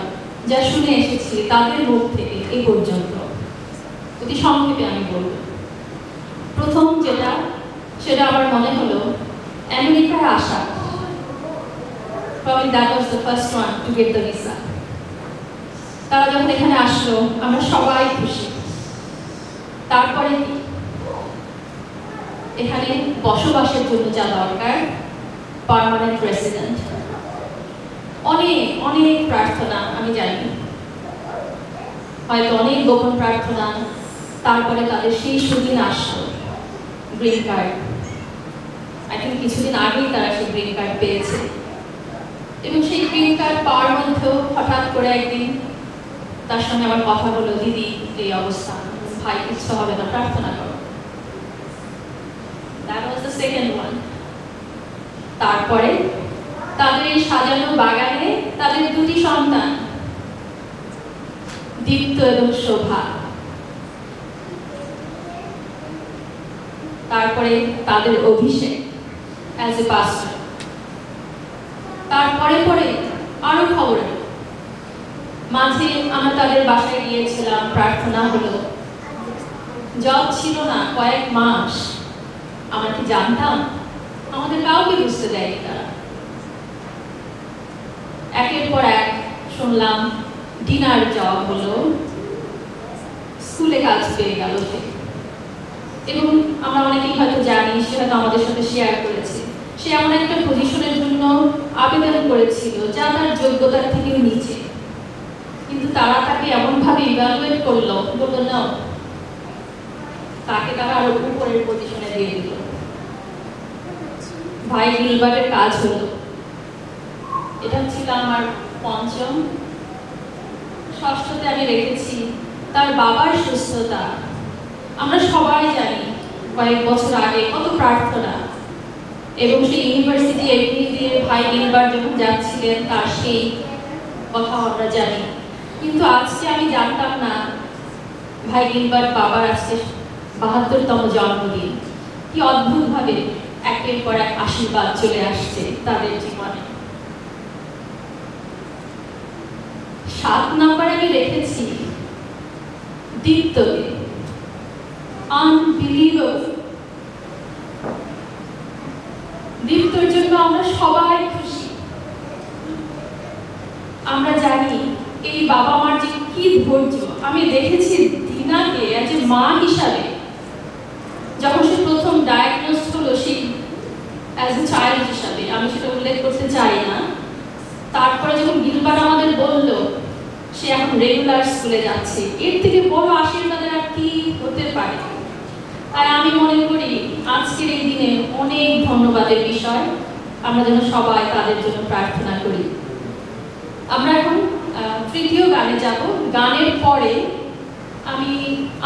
যা শুনে এসেছি তাদের মুখ থেকে এই পর্যন্ত অতি সংক্ষেপে আমি বলব। প্রথম সেটা আমার মনে হলো আমেরিকায় আসা। Probably that was the first one to get the visa. তারা যখন এখানে আসলো আমরা সবাই খুশি। তারপরে কি, এখানে বসবাসের জন্য যা দরকার পার্মানেন্ট রেসিডেন্ট। অনেক অনেক প্রার্থনা, আমি জানি হয়তো অনেক গোপন প্রার্থনা, তারপরে তাদের সেই সুদিন আসলো গ্রিন কার্ড। আই থিঙ্ক কিছুদিন আগেই তারা সেই গ্রিন কার্ড পেয়েছে, এবং সেই গ্রিন কার্ড পাওয়ার মধ্যেও হঠাৎ করে একদিন তার সঙ্গে আমার কথা হলো, দিদি এই অবস্থা, ভাই কিছু হবে না, প্রার্থনা করো। That was the second one. তারপরে তাদের এই সাজানো বাগানে তাদের দুটি সন্তান দীপ্ত এবং শোভা। তারপরে তাদের অভিষেক অ্যাজ এ পাস্টর। তারপরে পরে আরো খবর মাঝে আমরা তাদের বাসায় গিয়েছিলাম, প্রার্থনা হলো। জব ছিল না কয়েক মাস। আমরা কি জানতাম? আমাদের কাউকে বুঝতে দেয়নি তারা। একের পর এক শুনলাম ডিনার জব হলো, স্কুলে কাজ পেয়ে গেল সে। এবং আমরা অনেকেই হয়তো জানি, সে হয়তো আমাদের সাথে শেয়ার করেছে, সে এমন একটা পজিশনের জন্য আবেদন করেছিল যা তার যোগ্যতার থেকেও নিচে, কিন্তু তারা তাকে এমনভাবে ইভ্যালুয়েট করলো, বললো না, তাকে তারা আরো উপরের পজিশনে দিয়ে দিল। ভাই গিলবার্টের কাজ হলো। এটা ছিল আমার পঞ্চম। ষষ্ঠতে আমি রেখেছি তার বাবার সুস্থতা। আমরা সবাই জানি কয়েক বছর আগে কত প্রার্থনা, এবং সেই ইউনিভার্সিটি এমনি দিয়ে ভাই গিলবার্ট যখন যাচ্ছিলেন তার সেই কথা আমরা জানি। কিন্তু আজকে আমি জানতাম না ভাই গিলবার্ট বাবার আজকে ৭২তম জন্মদিন। কি অদ্ভুতভাবে একের পর এক আশীর্বাদ চলে আসছে তাদের জীবনে। ৭ নম্বরে আমি রেখেছি দীপ্তকে। আনবিলিভেবল। দীপ্তর জন্য আমরা সবাই খুশি। আমরা জানি এই বাবা মার যে কি ধৈর্য। আমি দেখেছি দিনাকে অ্যাজ এ মা হিসাবে, যখন সে প্রথম ডায়াগনোজ হলো, সেই অ্যাজ এ চাইল্ড হিসাবে, আমি সেটা উল্লেখ করতে চাই না। তারপরে যখন গিলবার্ট আমাদের বলল সে এখন রেগুলার স্কুলে যাচ্ছে, এর থেকে বড় আশীর্বাদের আর কি হতে পারে। তাই আমি মনে করি আজকের এই দিনে অনেক ধন্যবাদের বিষয়। আমরা যেন সবাই তাদের জন্য প্রার্থনা করি। আমরা এখন তৃতীয় গানে যাব। গানের পরে আমি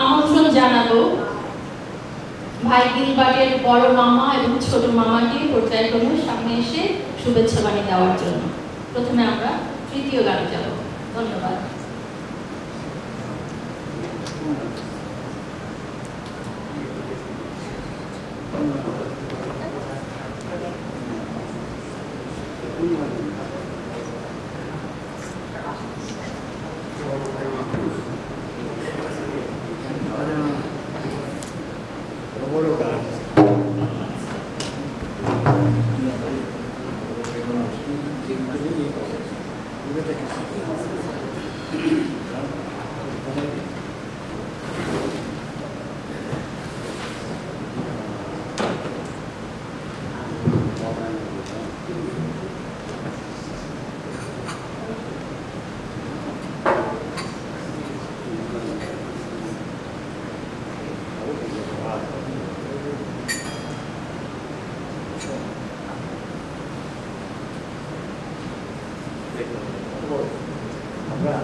আমন্ত্রণ জানাবো ভাই গিলবার্টের বড় মামা এবং ছোট মামাকে পর্যায়ক্রমে সামনে এসে শুভেচ্ছা বাণী দেওয়ার জন্য। প্রথমে আমরা তৃতীয় গানে যাব। ধন্যবাদ। আমরা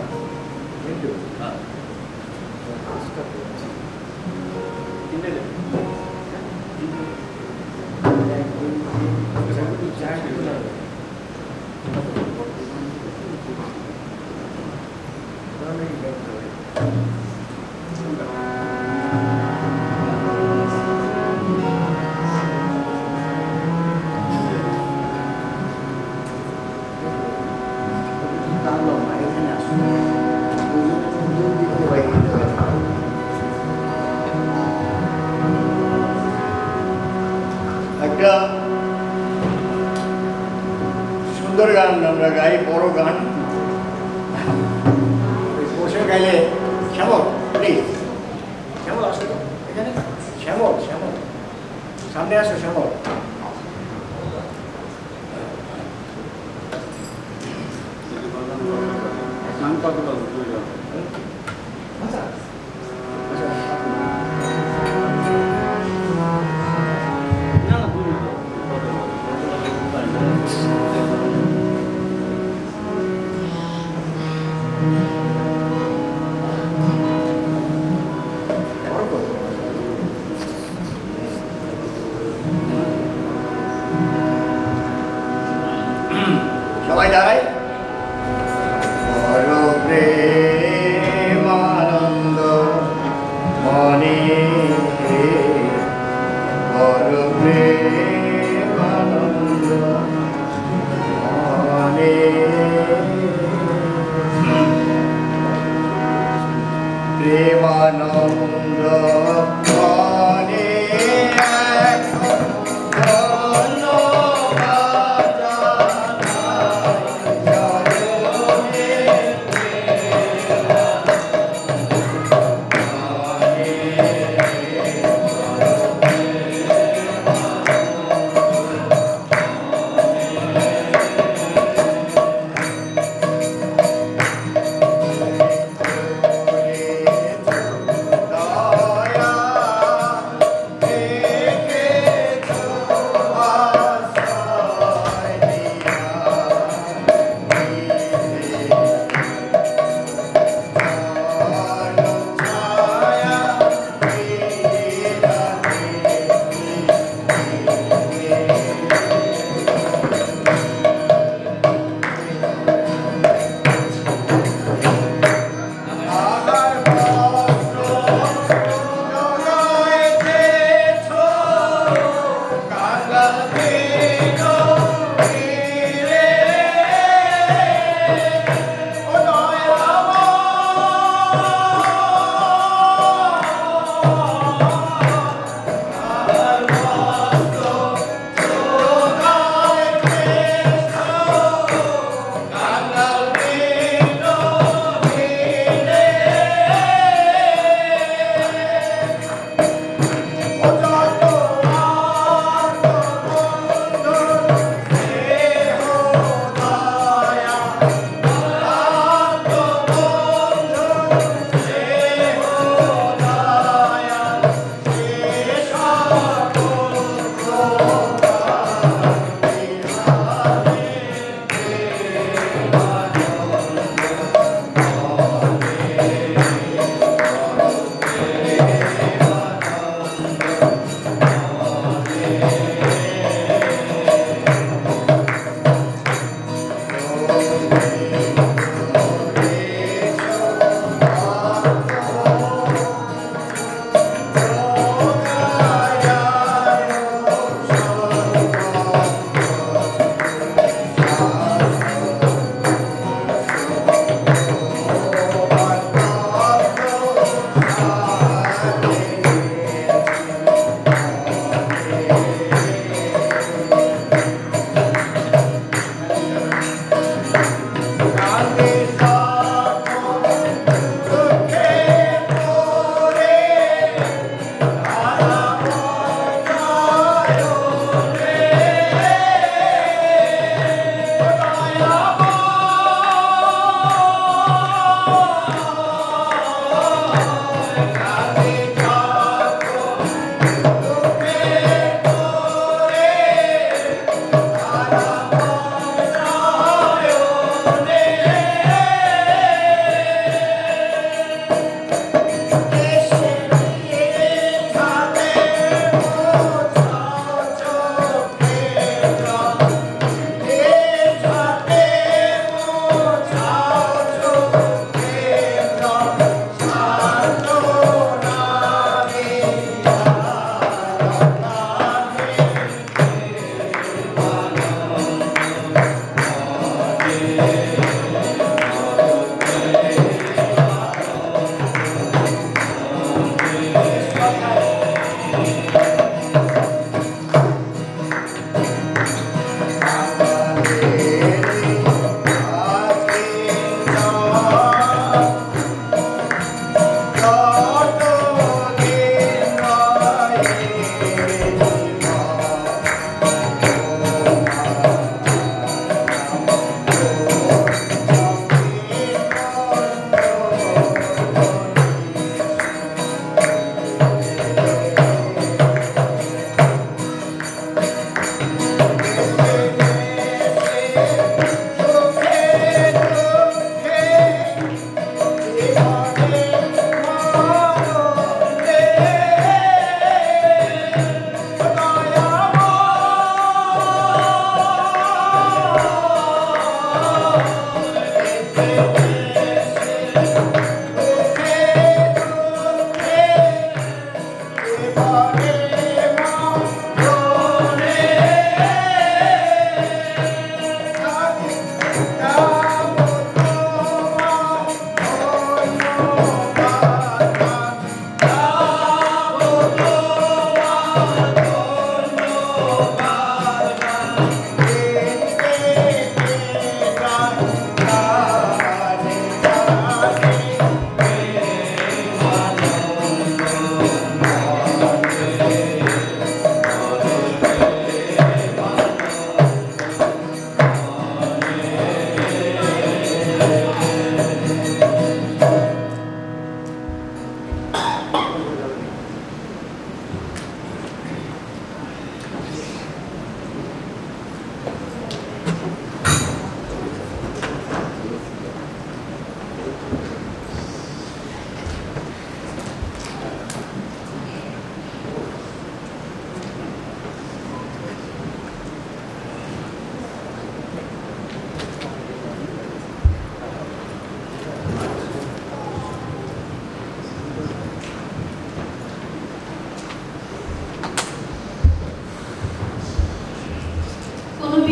একটা সুন্দর গান আমরা গাই, বড় গান, বসে গাইলে। শ্যামল প্লিজ, শ্যামল আসো তো এখানে, শ্যামল শ্যামল সামনে আসো, শ্যামল। সবাই দাঁড়াই। বড় প্রেম আনন্দ মনে, বড় প্রেম আনন্দ মনে, প্রেমানন্দ মনে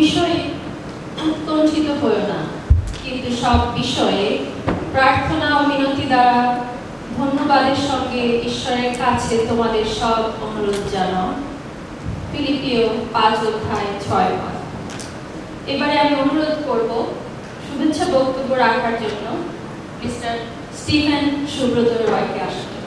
বিষয়ে উৎকণ্ঠিত হও না, কিন্তু সব বিষয়ে প্রার্থনা ও মিনতি দ্বারা ধন্যবাদের সঙ্গে ঈশ্বরের কাছে তোমাদের সব অনুরোধ জানাও। ফিলিপিও 5:6। এবারে আমি অনুরোধ করব শুভেচ্ছা বক্তব্য রাখার জন্য মিস্টার স্টিফেন সুব্রত রয়কে আসার জন্য।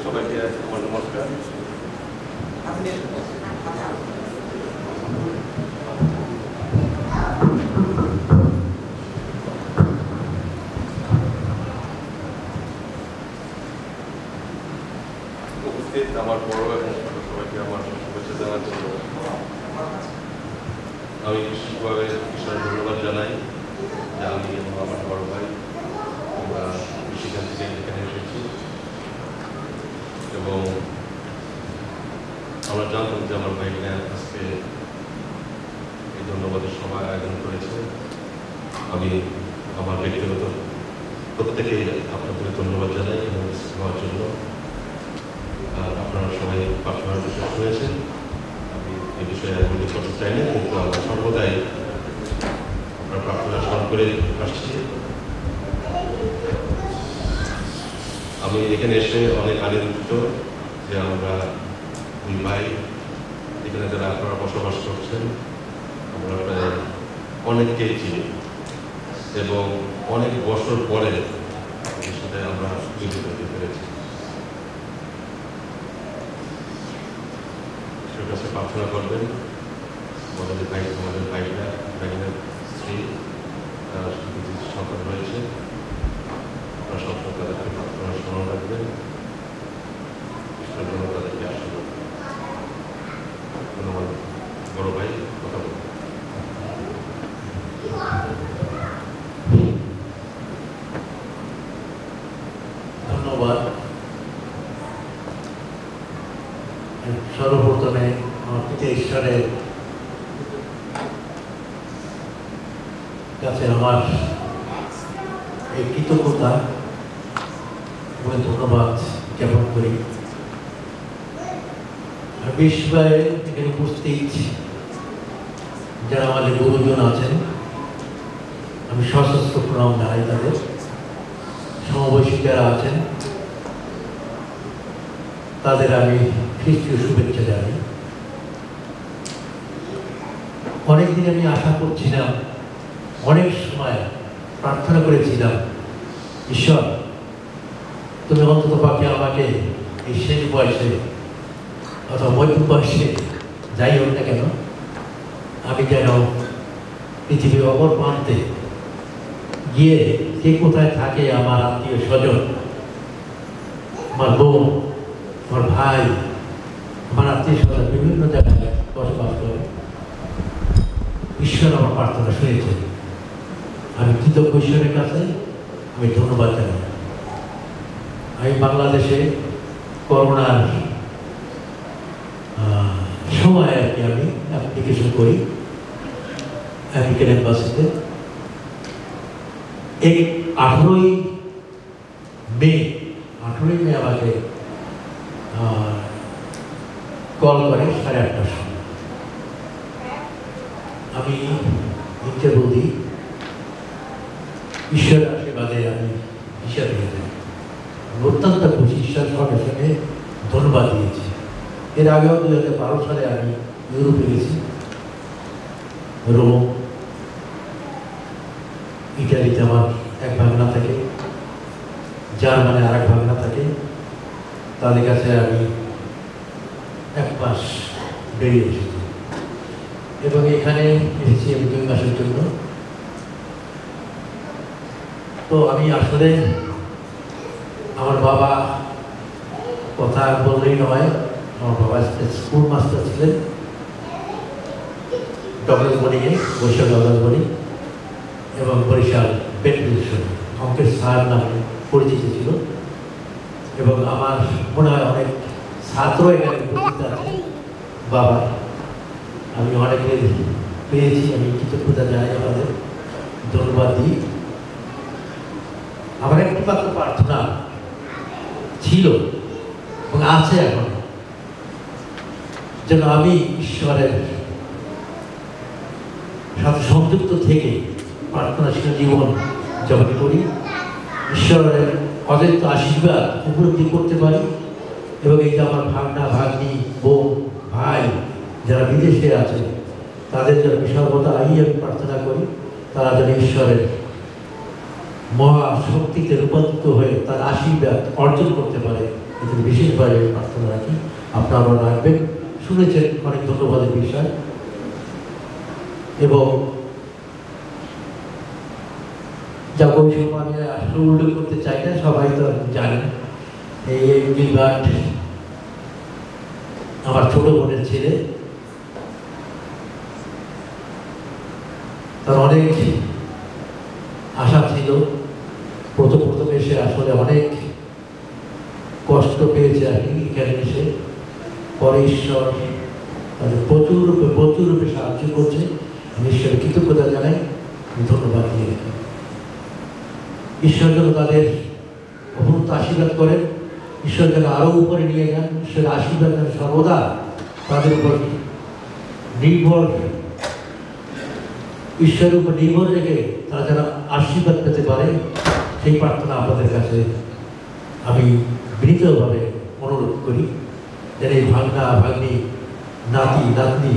সবাইকে আমার নমস্কার। উপস্থিত আমার বড় এবং ছোট সবাইকে আমার শুভেচ্ছা জানাচ্ছি। আমি বিশেষভাবে ঈশ্বরের ধন্যবাদ জানাই যে আমি এবং আমার বড় ভাই আমরা সেখান থেকে এখানে এসেছি এবং আমরা জানতাম যে আমার ভাই আজকে এই ধন্যবাদের সভা আয়োজন করেছে। আমি আমার ব্যক্তিগত প্রত্যেকে আপনাদের ধন্যবাদ জানাই এবং হওয়ার জন্য। আর আপনারা সবাই প্রার্থনার বিষয় শুনেছেন, আমি এই বিষয়ে এগুলি করতে চাই না, কিন্তু আমরা সর্বদাই আমরা প্রার্থনা স্মরণ করে আসছি। আমি এখানে এসে অনেক আনন্দিত যে আমরা দুই ভাই এখানে যারা আপনারা বসবাস করছেন আমরা প্রায় অনেককেই চিনি এবং অনেক বছর পরে এর সাথে আমরা মিলিত হতে পেরেছি। ঈশ্বরের কাছে প্রার্থনা করবেন আমাদের ভাইরা ভাইনের স্ত্রী তার সন্তান রয়েছে, আপনারা সবসময় তাদেরকে প্রার্থনা স্মরণ রাখবেন। ঈশ্বরের জন্য তাদেরকে আশীর্বাদ। ধন্যবাদ। বড় ভাই কথা বলুন। ধন্যবাদ। সর্বপ্রথমে আমার পিতা ঈশ্বরের কাছে আমার এই কৃতজ্ঞতা এবং ধন্যবাদ জ্ঞাপন করি। আর বিশেষভাবে এখানে উপস্থিত যারা আমাদের গুরুজন আছেন আমি সশস্ত্র প্রণাম জানাই তাদের। সমবয়সী যারা আছেন তাদের আমি খ্রিস্টীয় শুভেচ্ছা জানাই। অনেকদিন আমি আশা করছিলাম, অনেক সময় প্রার্থনা করেছিলাম, ঈশ্বর তুমি অন্তত পক্ষে আমাকে এই শেষ বয়সে অথবা মধ্যম বয়সে যাই হোক না কেন আমি যেন পৃথিবীর অপর প্রান্তে গিয়ে কে কোথায় থাকে আমার আত্মীয় স্বজন, আমার বোন, আমার ভাই, আমার আত্মীয় স্বজন বিভিন্ন জায়গায় বসবাস করে, ঈশ্বর আমার প্রার্থনা শুনেছেন। আমি কৃতজ্ঞ ঈশ্বরের কাছে আমি ধন্যবাদ জানাই। আমি বাংলাদেশে করোনার সময় আর কি আমি অ্যাপ্লিকেশন করি আমেরিকান এম্বাসিতে। এই 18ই মে আমাকে কল করে 8:30টার সময়। আমি ইন্টারভিউ দিই, ঈশ্বরের আশীর্বাদে আমি হিসাব দিয়ে দেয় অত্যন্ত খুশি, ঈশ্বরের সঙ্গে সঙ্গে ধন্যবাদ দিয়েছি। এর আগেও 2012 সালে আমি ইউরোপে গেছি, রোম, ইটালিতে আমার এক ভাগনা থাকে, জার্মানি আর এক ভাগনা থাকে, তাদের কাছে আমি 1 মাস বেরিয়ে এসেছি এবং এখানে এসেছি আমি 2 মাসের জন্য। তো আমি আসলে আমার বাবা কথা বললেই নয়, আমার বাবা স্কুল মাস্টার ছিলেন ডগলাসবনিংয়ে, বরিশাল ডগলাসবনি এবং বরিশাল বেটলিশন অঙ্কের স্যার নামে পরিচিত ছিল। এবং আমার মনে হয় অনেক ছাত্র এখানে উপস্থিত আছে বাবা, আমি অনেকে পেয়েছি, আমি কৃতজ্ঞতা জানাই, আমাদের ধন্যবাদ দিই। আমার একটি মাত্র প্রার্থনা ছিল এবং আছে এখন, যেন আমি ঈশ্বরের সাথে সংযুক্ত থেকে প্রার্থনাশীল জীবন যাপন করি, ঈশ্বরের অদ্বৈত আশীর্বাদ উপলব্ধি করতে পারি এবং এই যে আমার ভাগনা ভাগ্নি বোন ভাই যারা বিদেশে আছে তাদের জন্য সর্বদা আমি প্রার্থনা করি, তারা যেন ঈশ্বরের মহাশক্তিতে রূপান্তরিত হয়ে তার আশীর্বাদ অর্জন করতে পারে, এতে বিশেষভাবে প্রার্থনা রাখি। আপনারা রাখবেন, শুনেছেন, অনেক ধন্যবাদের বিষয়। এবং যা বৈষম্য আমি আসলে উল্লেখ করতে চাই না, সবাই তো জানেন। এই গিলবার্ট আমার ছোট বোনের ছেলে, তার অনেক আশা ছিল, প্রথম এসে আসলে অনেক কষ্ট পেয়েছে আর কি এখানে এসে, পরে ঈশ্বর তাদের প্রচুর রূপে সাহায্য করছে। আমি ঈশ্বরের কৃতজ্ঞতা জানাই, ধন্যবাদ দিয়ে রাখি। ঈশ্বর যেন তাদের অভূত আশীর্বাদ করেন, ঈশ্বর যেন আরও উপরে নিয়ে যান, ঈশ্বরের আশীর্বাদ যেন সর্বদা তাদের উপর নির্ভর, ঈশ্বরের উপর নির্ভর রেখে তারা যেন আশীর্বাদ পেতে পারে, সেই প্রার্থনা আপনাদের কাছে আমি বিনীতভাবে অনুরোধ করি। যেন এই ভাগনা ভাগ্নি নাতি নাতনি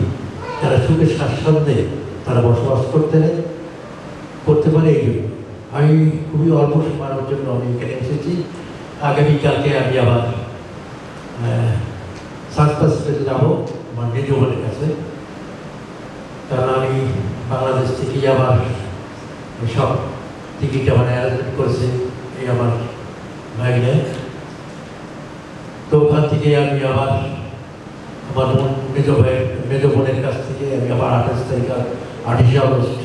তারা সুখে স্বাচ্ছন্দ্যে তারা বসবাস করতে পারে। এই জন্য আমি খুবই অল্প সময়ের জন্য আমি এখানে এসেছি। আগামীকালকে আমি আবার সার্কাসে যাবো আমার নিজ বোনের কাছে, কারণ আমি বাংলাদেশ থেকেই আবার সব টিকিট আমার অ্যারেঞ্জমেন্ট করেছে এই আমার ভাইনে। তো ওখান থেকে আমি আবার আমার মেজ বোনের কাছ থেকে আমি আবার 28 আগস্ট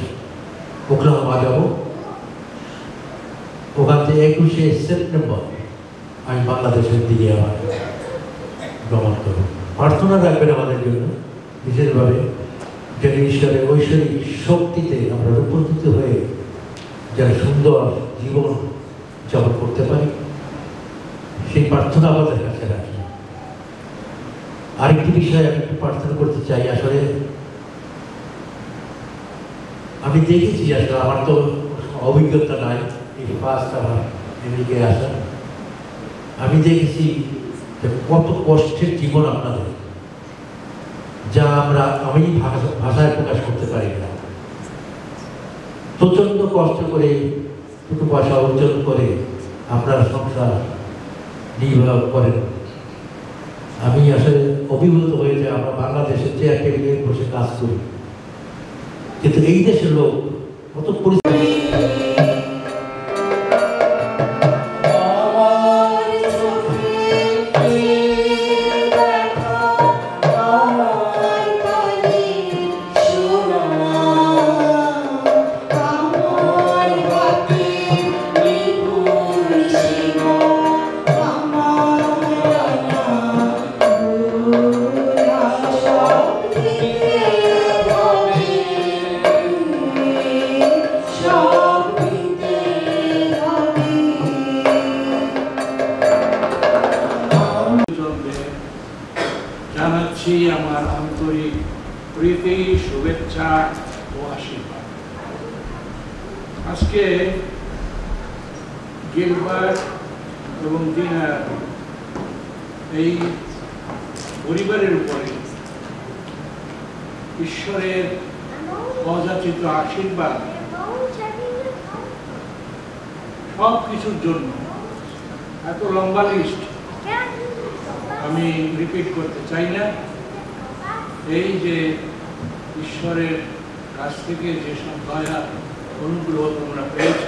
ওকলাহোমা যাব। ওখান থেকে 21 সেপ্টেম্বর আমি বাংলাদেশের দিকে আবার ভ্রমণ করব। প্রার্থনা রাখবেন আমাদের জন্য বিশেষভাবে, যেন ঈশ্বরের ঐশ্বরিক শক্তিতে আমরা রূপান্তরিত হয়ে যেন সুন্দর জীবন যাপন করতে পারি, সেই প্রার্থনা আমাদের কাছে রাখি। আরেকটি বিষয়ে আমি একটু প্রার্থনা করতে চাই। আসলে আমি দেখেছি, আসলে আমার তো অভিজ্ঞতা নাই, এই ফার্স্ট আমার আমেরিকায় আসা, আমি দেখেছি যে কত কষ্টের জীবন আপনাদের, যা আমি ভাষায় প্রকাশ করতে পারি না। প্রচন্ড কষ্ট করে দুটো পয়সা অর্জন করে আপনার সংসার নির্বাহ করেন। আমি আসলে অভিভূত হয়ে যায়, আমরা বাংলাদেশের চেয়ার টেবিলে বসে কাজ করি, কিন্তু এই দেশের লোক কত পরিশ্রম। Oh জানাচ্ছি আমার আন্তরিক প্রীতি, শুভেচ্ছা ও আশীর্বাদ। আজকে গিলবার্ট এবং দিনার এই পরিবারের উপরে ঈশ্বরের অযাচিত আশীর্বাদ সব কিছুর জন্য এত লম্বা লিস্ট আমি রিপিট করতে চাই না। এই যে ঈশ্বরের কাছ থেকে যেসব দয়া অনুগ্রহ তোমরা পেয়েছ,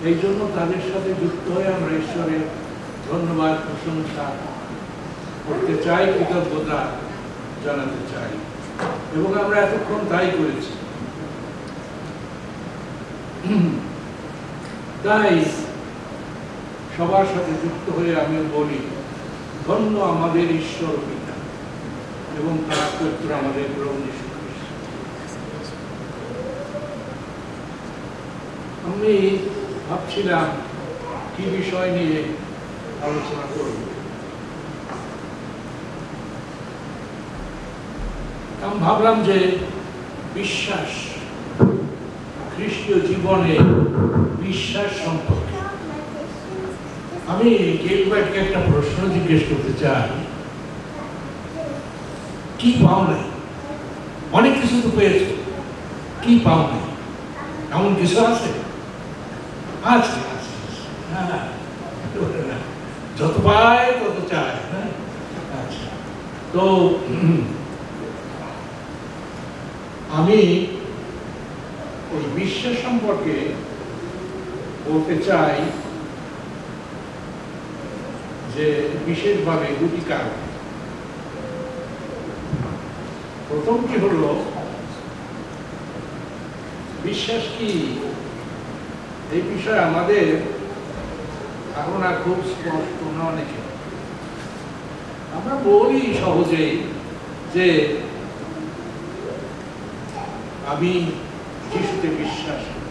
এই জন্য তাদের সাথে যুক্ত হয়ে আমরা ঈশ্বরের ধন্যবাদ প্রশংসা করতে চাই, কৃতজ্ঞতা জানাতে চাই, এবং আমরা এতক্ষণ তাই করেছি। তাই সবার সাথে যুক্ত হয়ে আমি বলি, ধন্য আমাদের ঈশ্বর পিতা এবং তার পুত্র আমাদের প্রভু যীশু খ্রিস্ট। আমি ভাবছিলাম কি বিষয় নিয়ে আলোচনা করব। আমি ভাবলাম যে বিশ্বাস, খ্রিস্টীয় জীবনে বিশ্বাস সম্পর্কে আমি গিলবার্টকে একটা প্রশ্ন জিজ্ঞেস করতে চাই। কি পাও নাই? অনেক কিছু তো পেয়েছ, কি পাও নাই? এমন কিছু আছে? আছে, হ্যাঁ, যত পায় তত চায়। আচ্ছা, তো আমি ওই বিশ্বাস সম্পর্কে বলতে চাই যে বিশেষভাবে দুটি কারণ। প্রথমটি হলো, বিশ্বাস কি এই বিষয়ে আমাদের ধারণা খুব স্পষ্ট না। অনেকে আমরা বলি সহজেই যে আমি যিশুতে বিশ্বাস করি,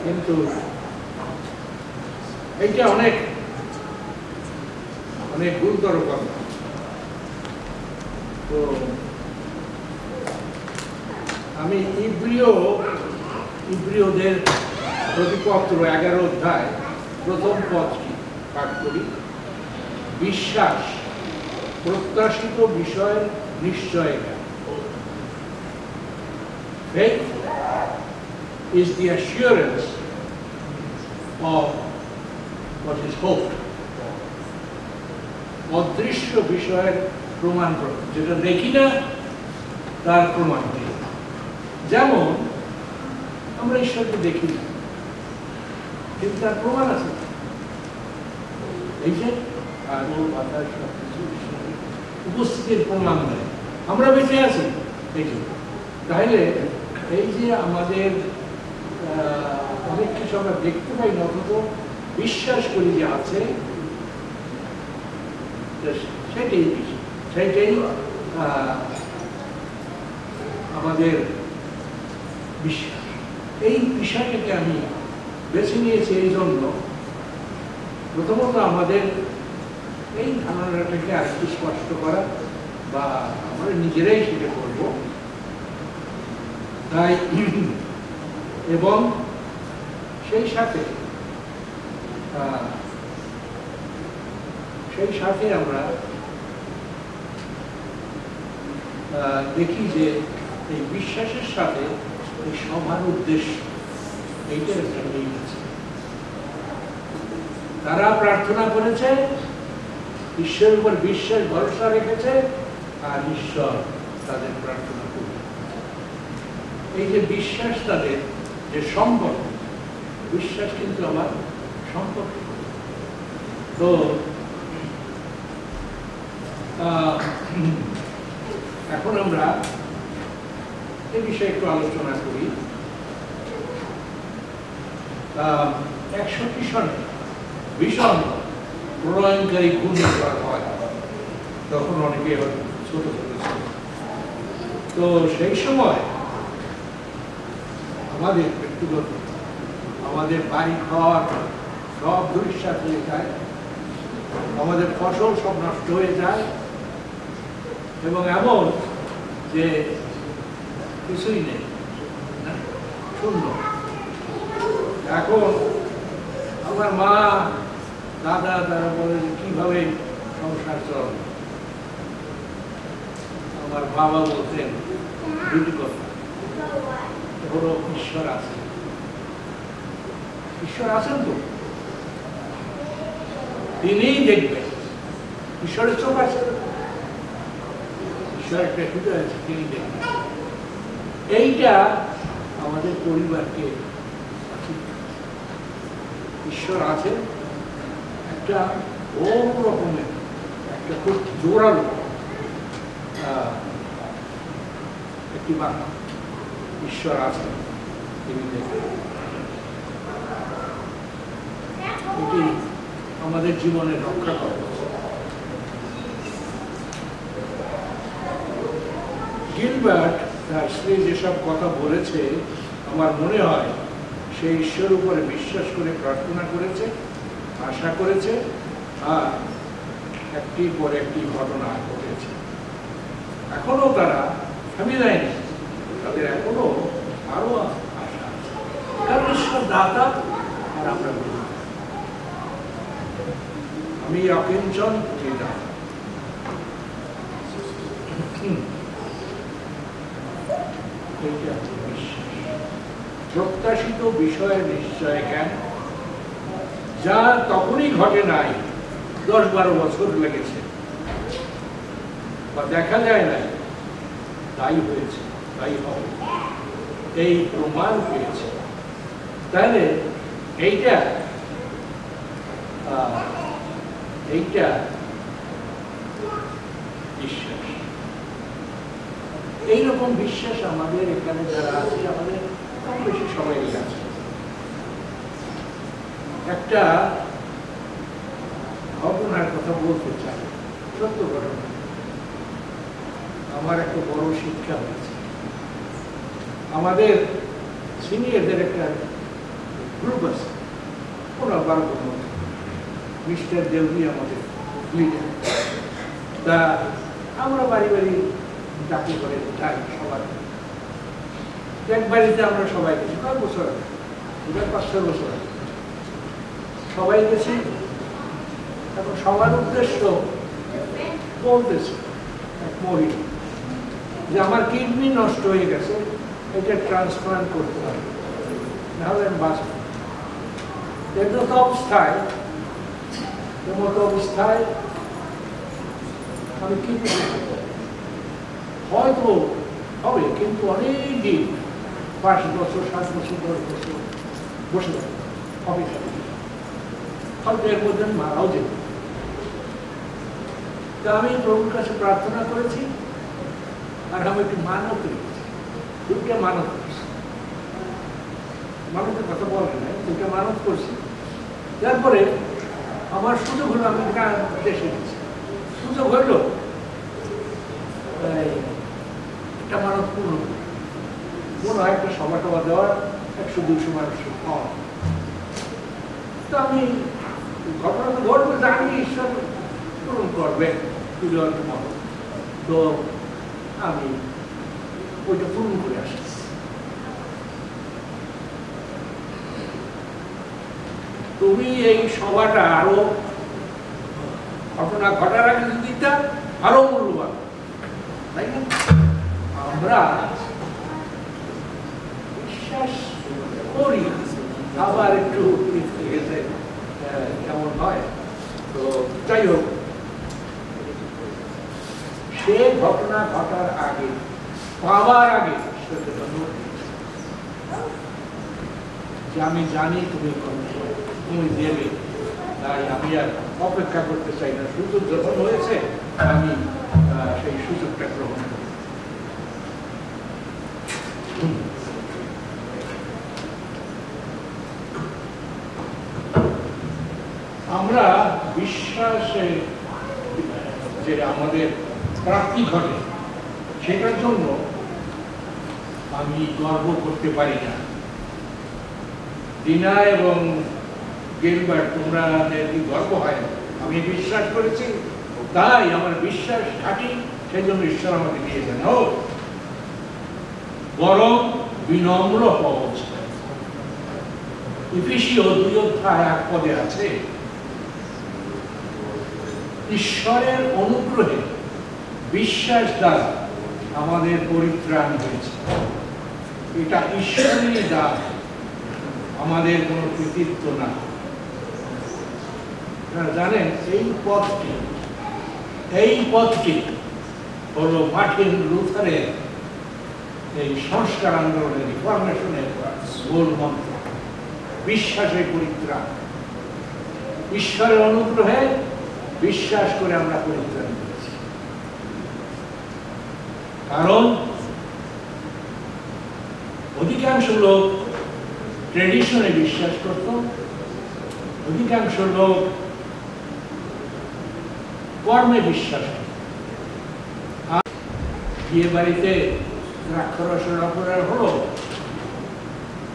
কিন্তু এইটা অনেক অনেক গুরুতর কথা। তো আমি ইব্রিয়দের প্রতিপত্র 11 অধ্যায় প্রথম পদটি পাঠ করি। বিশ্বাস প্রত্যাশিত বিষয়ের নিশ্চয়তা। Faith is the assurance of what is hoped. অদৃশ্য বিষয়ের প্রমাণ, যেটা দেখি না তার প্রমাণ দিই। যেমন আমরা ঈশ্বরকে দেখি না, কিন্তু তার প্রমাণ আছে। এই যে আলো বাতাস সবকিছু ঈশ্বরের উপস্থিতির প্রমাণ দেয়, আমরা বেঁচে আছি এই জন্য। তাহলে এই যে আমাদের অনেক কিছু আমরা দেখতে পাই না, অথচ বিশ্বাস করি যে আছে, সেটাই আমাদের বিশ্বাস। এই বিষয়টাকে আমি বেছে নিয়েছি এই জন্য, প্রথমত আমাদের এই ধারণাটাকে আরেকটু স্পষ্ট করা, বা আমরা নিজেরাই সেটা করব। তাই এবং সেই সাথে আমরা দেখি যে এই বিশ্বাসের সাথে এই সবার উদ্দেশ্য, এইটার একটা মিল আছে। তারা প্রার্থনা করেছে, ঈশ্বরের উপর বিশ্বাস ভরসা রেখেছে, আর ঈশ্বর তাদের প্রার্থনা করবে। এই যে বিশ্বাস, তাদের যে সম্পর্ক, বিশ্বাস কিন্তু আমার সম্পর্ক। তো এখন আমরা এই বিষয়ে একটু আলোচনা করি। 61 সনে ভীষণ প্রলয়ঙ্কারী ঘূর্ণিঝড় হয়, তখন অনেকে ছোট ছোট ছিল। তো সেই সময় আমাদের ব্যক্তিগত, আমাদের বাড়ি ঘর সব ধূলিসাৎ হয়ে যায়, আমাদের ফসল সব নষ্ট হয়ে যায় এবং এমন যে কিছুই নেই, শূন্য। এখন আমার মা দাদা তারা বলে কিভাবে সংসার চলবে। আমার বাবা বলতেন দুটি কথা, হলো ঈশ্বর আছেন। ঈশ্বর আছেন তো, তিনিই দেখবেন। ঈশ্বরের চোখ আছে, ঈশ্বর একটা হৃদয় আছে, তিনি দেখবেন। এইটা আমাদের পরিবারকে, ঈশ্বর আছে একটা বড় রকমের একটা খুব জোরালো একটি বার্তা, ঈশ্বর আছে, তিনি দেখবেন। এটি আমাদের জীবনে রক্ষা করে। গিলবার্ট তার স্ত্রী যেসব কথা বলেছে, আমার মনে হয় সে ঈশ্বর উপরে বিশ্বাস করে প্রার্থনা করেছে, আশা করেছে, আর একটির পর একটি ঘটনা ঘটেছে। এখনো তারা থামে যায়নি, তাদের এখনো আরো আশা আছে, কারণ ঈশ্বর দাতা আর আমরা আমি অকিঞ্চন চিন্তা। প্রত্যাশিত বিষয়ের নিশ্চয় জ্ঞান, যা তখনই ঘটে নাই, 10-12 বছর লেগেছে বা দেখা যায় না, তাই হয়েছে, তাই হবে, এই প্রমাণ পেয়েছে। তাহলে এইটা বিশ্বাস। এইরকম বিশ্বাস আমাদের এখানে যারা আছে, আমাদের কম বেশি সবাই আছে। একটা ঘটনার কথা বলতে চাই, সত্য ঘটনা। আমার একটা বড় শিক্ষা হয়েছে। আমাদের সিনিয়রদের একটা গ্রুপ আছে, 12 মধ্যে, মিস্টার দেবী আমাদের লিডার। তা আমরা বাড়ি বাড়ি চাকরি করে যাই সবাই। এক বাড়িতে আমরা সবাই গেছি, কয়েক বছর আগে, 5-6 বছর আগে সবাই গেছি। এখন সবার উদ্দেশ্য বলতেছে এক মহিলা যে আমার কিডনি নষ্ট হয়ে গেছে, এটা ট্রান্সপ্লান্ট করতে হবে, নাহলে আমি বাঁচব। এমতো অবস্থায় আমি কিডনি হয়তো হবে, কিন্তু অনেক দিন, 5 বছর, 7 বছর, 10 বছর বসে যাবে, অপেক্ষা করি, হয়তো এর মধ্যে মারাও যেত। তা আমি প্রভুর কাছে প্রার্থনা করেছি, আর আমি একটু মানত রেখেছি, 2টা মানত করেছি। মানতের কথা বলে নাই, 2টা মানত করছি। তারপরে আমার সুযোগ হলো, আমি দেশে গেছি, সুযোগ হইল একটা মানত পূর্ণ মনে হয়, একটা সভা টভা দেওয়ার 100-200 মানুষ পাওয়া। তো আমি ঘটনাটা ঘটবে, জানি ঈশ্বর পূরণ করবে, তো আমি ওইটা পূরণ করে আসি। তুমি এই সভাটা আরো ঘটনা ঘটার আগে যদি আরো মূল্যবান, তাই না? আমরা বিশ্বাস করি, আবার একটু কেমন হয়। তো যাই হোক, সে ঘটনা ঘটার আগে, পাওয়ার আগে যে আমি জানি তুমি দেবে, তাই আমি আর অপেক্ষা করতে চাই না। সুযোগ যখন হয়েছে, আমি সেই সুযোগটা গ্রহণ করি। আমরা বিশ্বাসে যে আমাদের প্রাপ্তি ঘটে, সেটার জন্য আমি গর্ব করতে পারি না। ডিনা এবং গিলবার্ট, তোমরা কি গর্ব হয় না? আমি বিশ্বাস করেছি, তাই আমার বিশ্বাস খাঁটি, সেই জন্য ঈশ্বর আমাকে দিয়েছেন। ও বরং বিনম্র হওয়া উচিত। এফেসীয় 2:1 আছে, ঈশ্বরের অনুগ্রহে বিশ্বাস দ্বারা আমাদের পরিত্রাণ হয়েছে। এটা ঈশ্বরেরই দান, আমাদের কোনো কৃতিত্ব না। জানেন এই পথটি হলো মার্টিন লুথারের এই সংস্কার আন্দোলনের, রিফরমেশনের মূল মন্ত্র। বিশ্বাসে পরিত্রাণ, ঈশ্বরের অনুগ্রহে বিশ্বাস করে আমরা পরিত্রাণ পেয়েছি। কারণ অধিকাংশ লোক ট্রেডিশনে বিশ্বাস করত, অধিকাংশ লোক কর্মে বিশ্বাস করত। আর বিয়ে বাড়িতে দ্রাক্ষরসের অপরাধ হলো,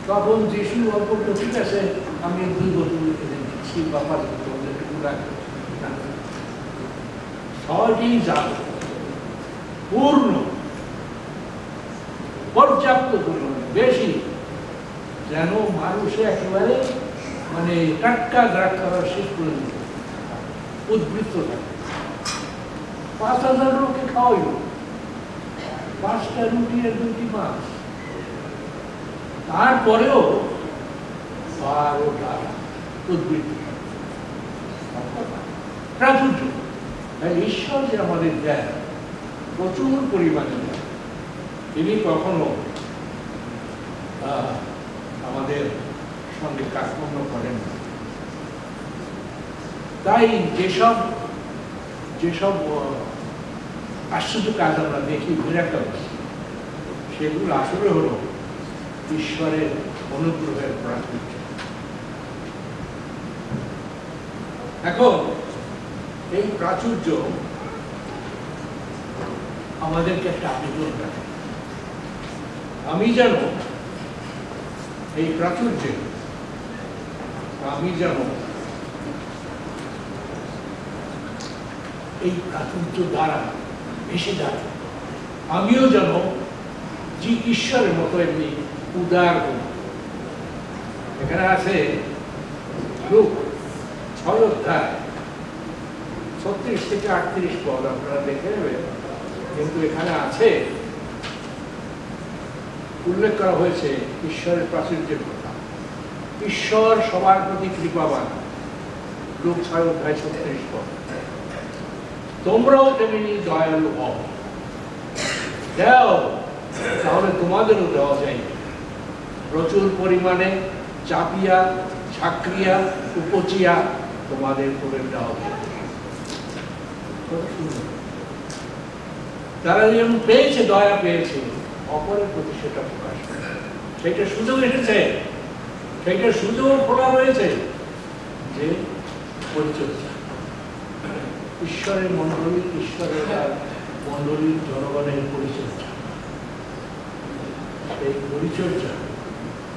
তখন যিশু অল্প ঠিক আছে, আমি 2 বোতল লিখে দিচ্ছি, বাবা সহজেই যাব, পূর্ণ পর্যাপ্ত পরিমাণে বেশি, যেন মানুষে একেবারে মানে টাটকা দ্রাক্ষারস শেষ করে দিত, উদ্বৃত্ত থাকে। 5000 লোককে খাওয়াইল, 5টা রুটি আর 2টি মাছ, তারপরেও 12টা উদ্বৃত্ত প্রাচুর্য। ঈশ্বর যে আমাদের দেয় প্রচুর পরিমাণে, তিনি কখনো আমাদের সঙ্গে কাজকর্ম করেন না। তাই যেসব আশ্চর্য কাজ আমরা দেখি, মিরাকলস, সেগুলো আসলে হলো ঈশ্বরের অনুগ্রহের প্রাচুর্য। এখন এই প্রাচুর্য আমাদেরকে একটা আবেদন রাখে, আমি যেন এই প্রাচুর্যে এই প্রাচুর্য দ্বারা ভেসে যায়, আমিও যেন যে ঈশ্বরের মতো এমনি উদার হই। এখানে আছে লূক 6:36 থেকে 38 পদ, আপনারা দেখে নেবেন। কিন্তু এখানে আছে উল্লেখ করা হয়েছে ঈশ্বরের প্রাচুর্যের কথা। ঈশ্বর সবার প্রতি কৃপাবান, লূক 6:36 পদ। তোমরাও তেমনি দয়ালু হও, দাও তাহলে তোমাদেরও দেওয়া যায়, প্রচুর পরিমাণে চাপিয়া ঝাঁকড়িয়া উপচিয়া তোমাদের করে দেওয়া যায়। তারা যেমন পেয়েছে, দয়া পেয়েছে, অপরের প্রতি সেটা প্রকাশ করে, সেইটা সুযোগ এসেছে, সেইটা সুযোগ খোলা রয়েছে যে পরিচর্যা। ঈশ্বরের মন্ডলী, ঈশ্বরের মন্ডলীর জনগণের পরিচর্যা, এই পরিচর্যা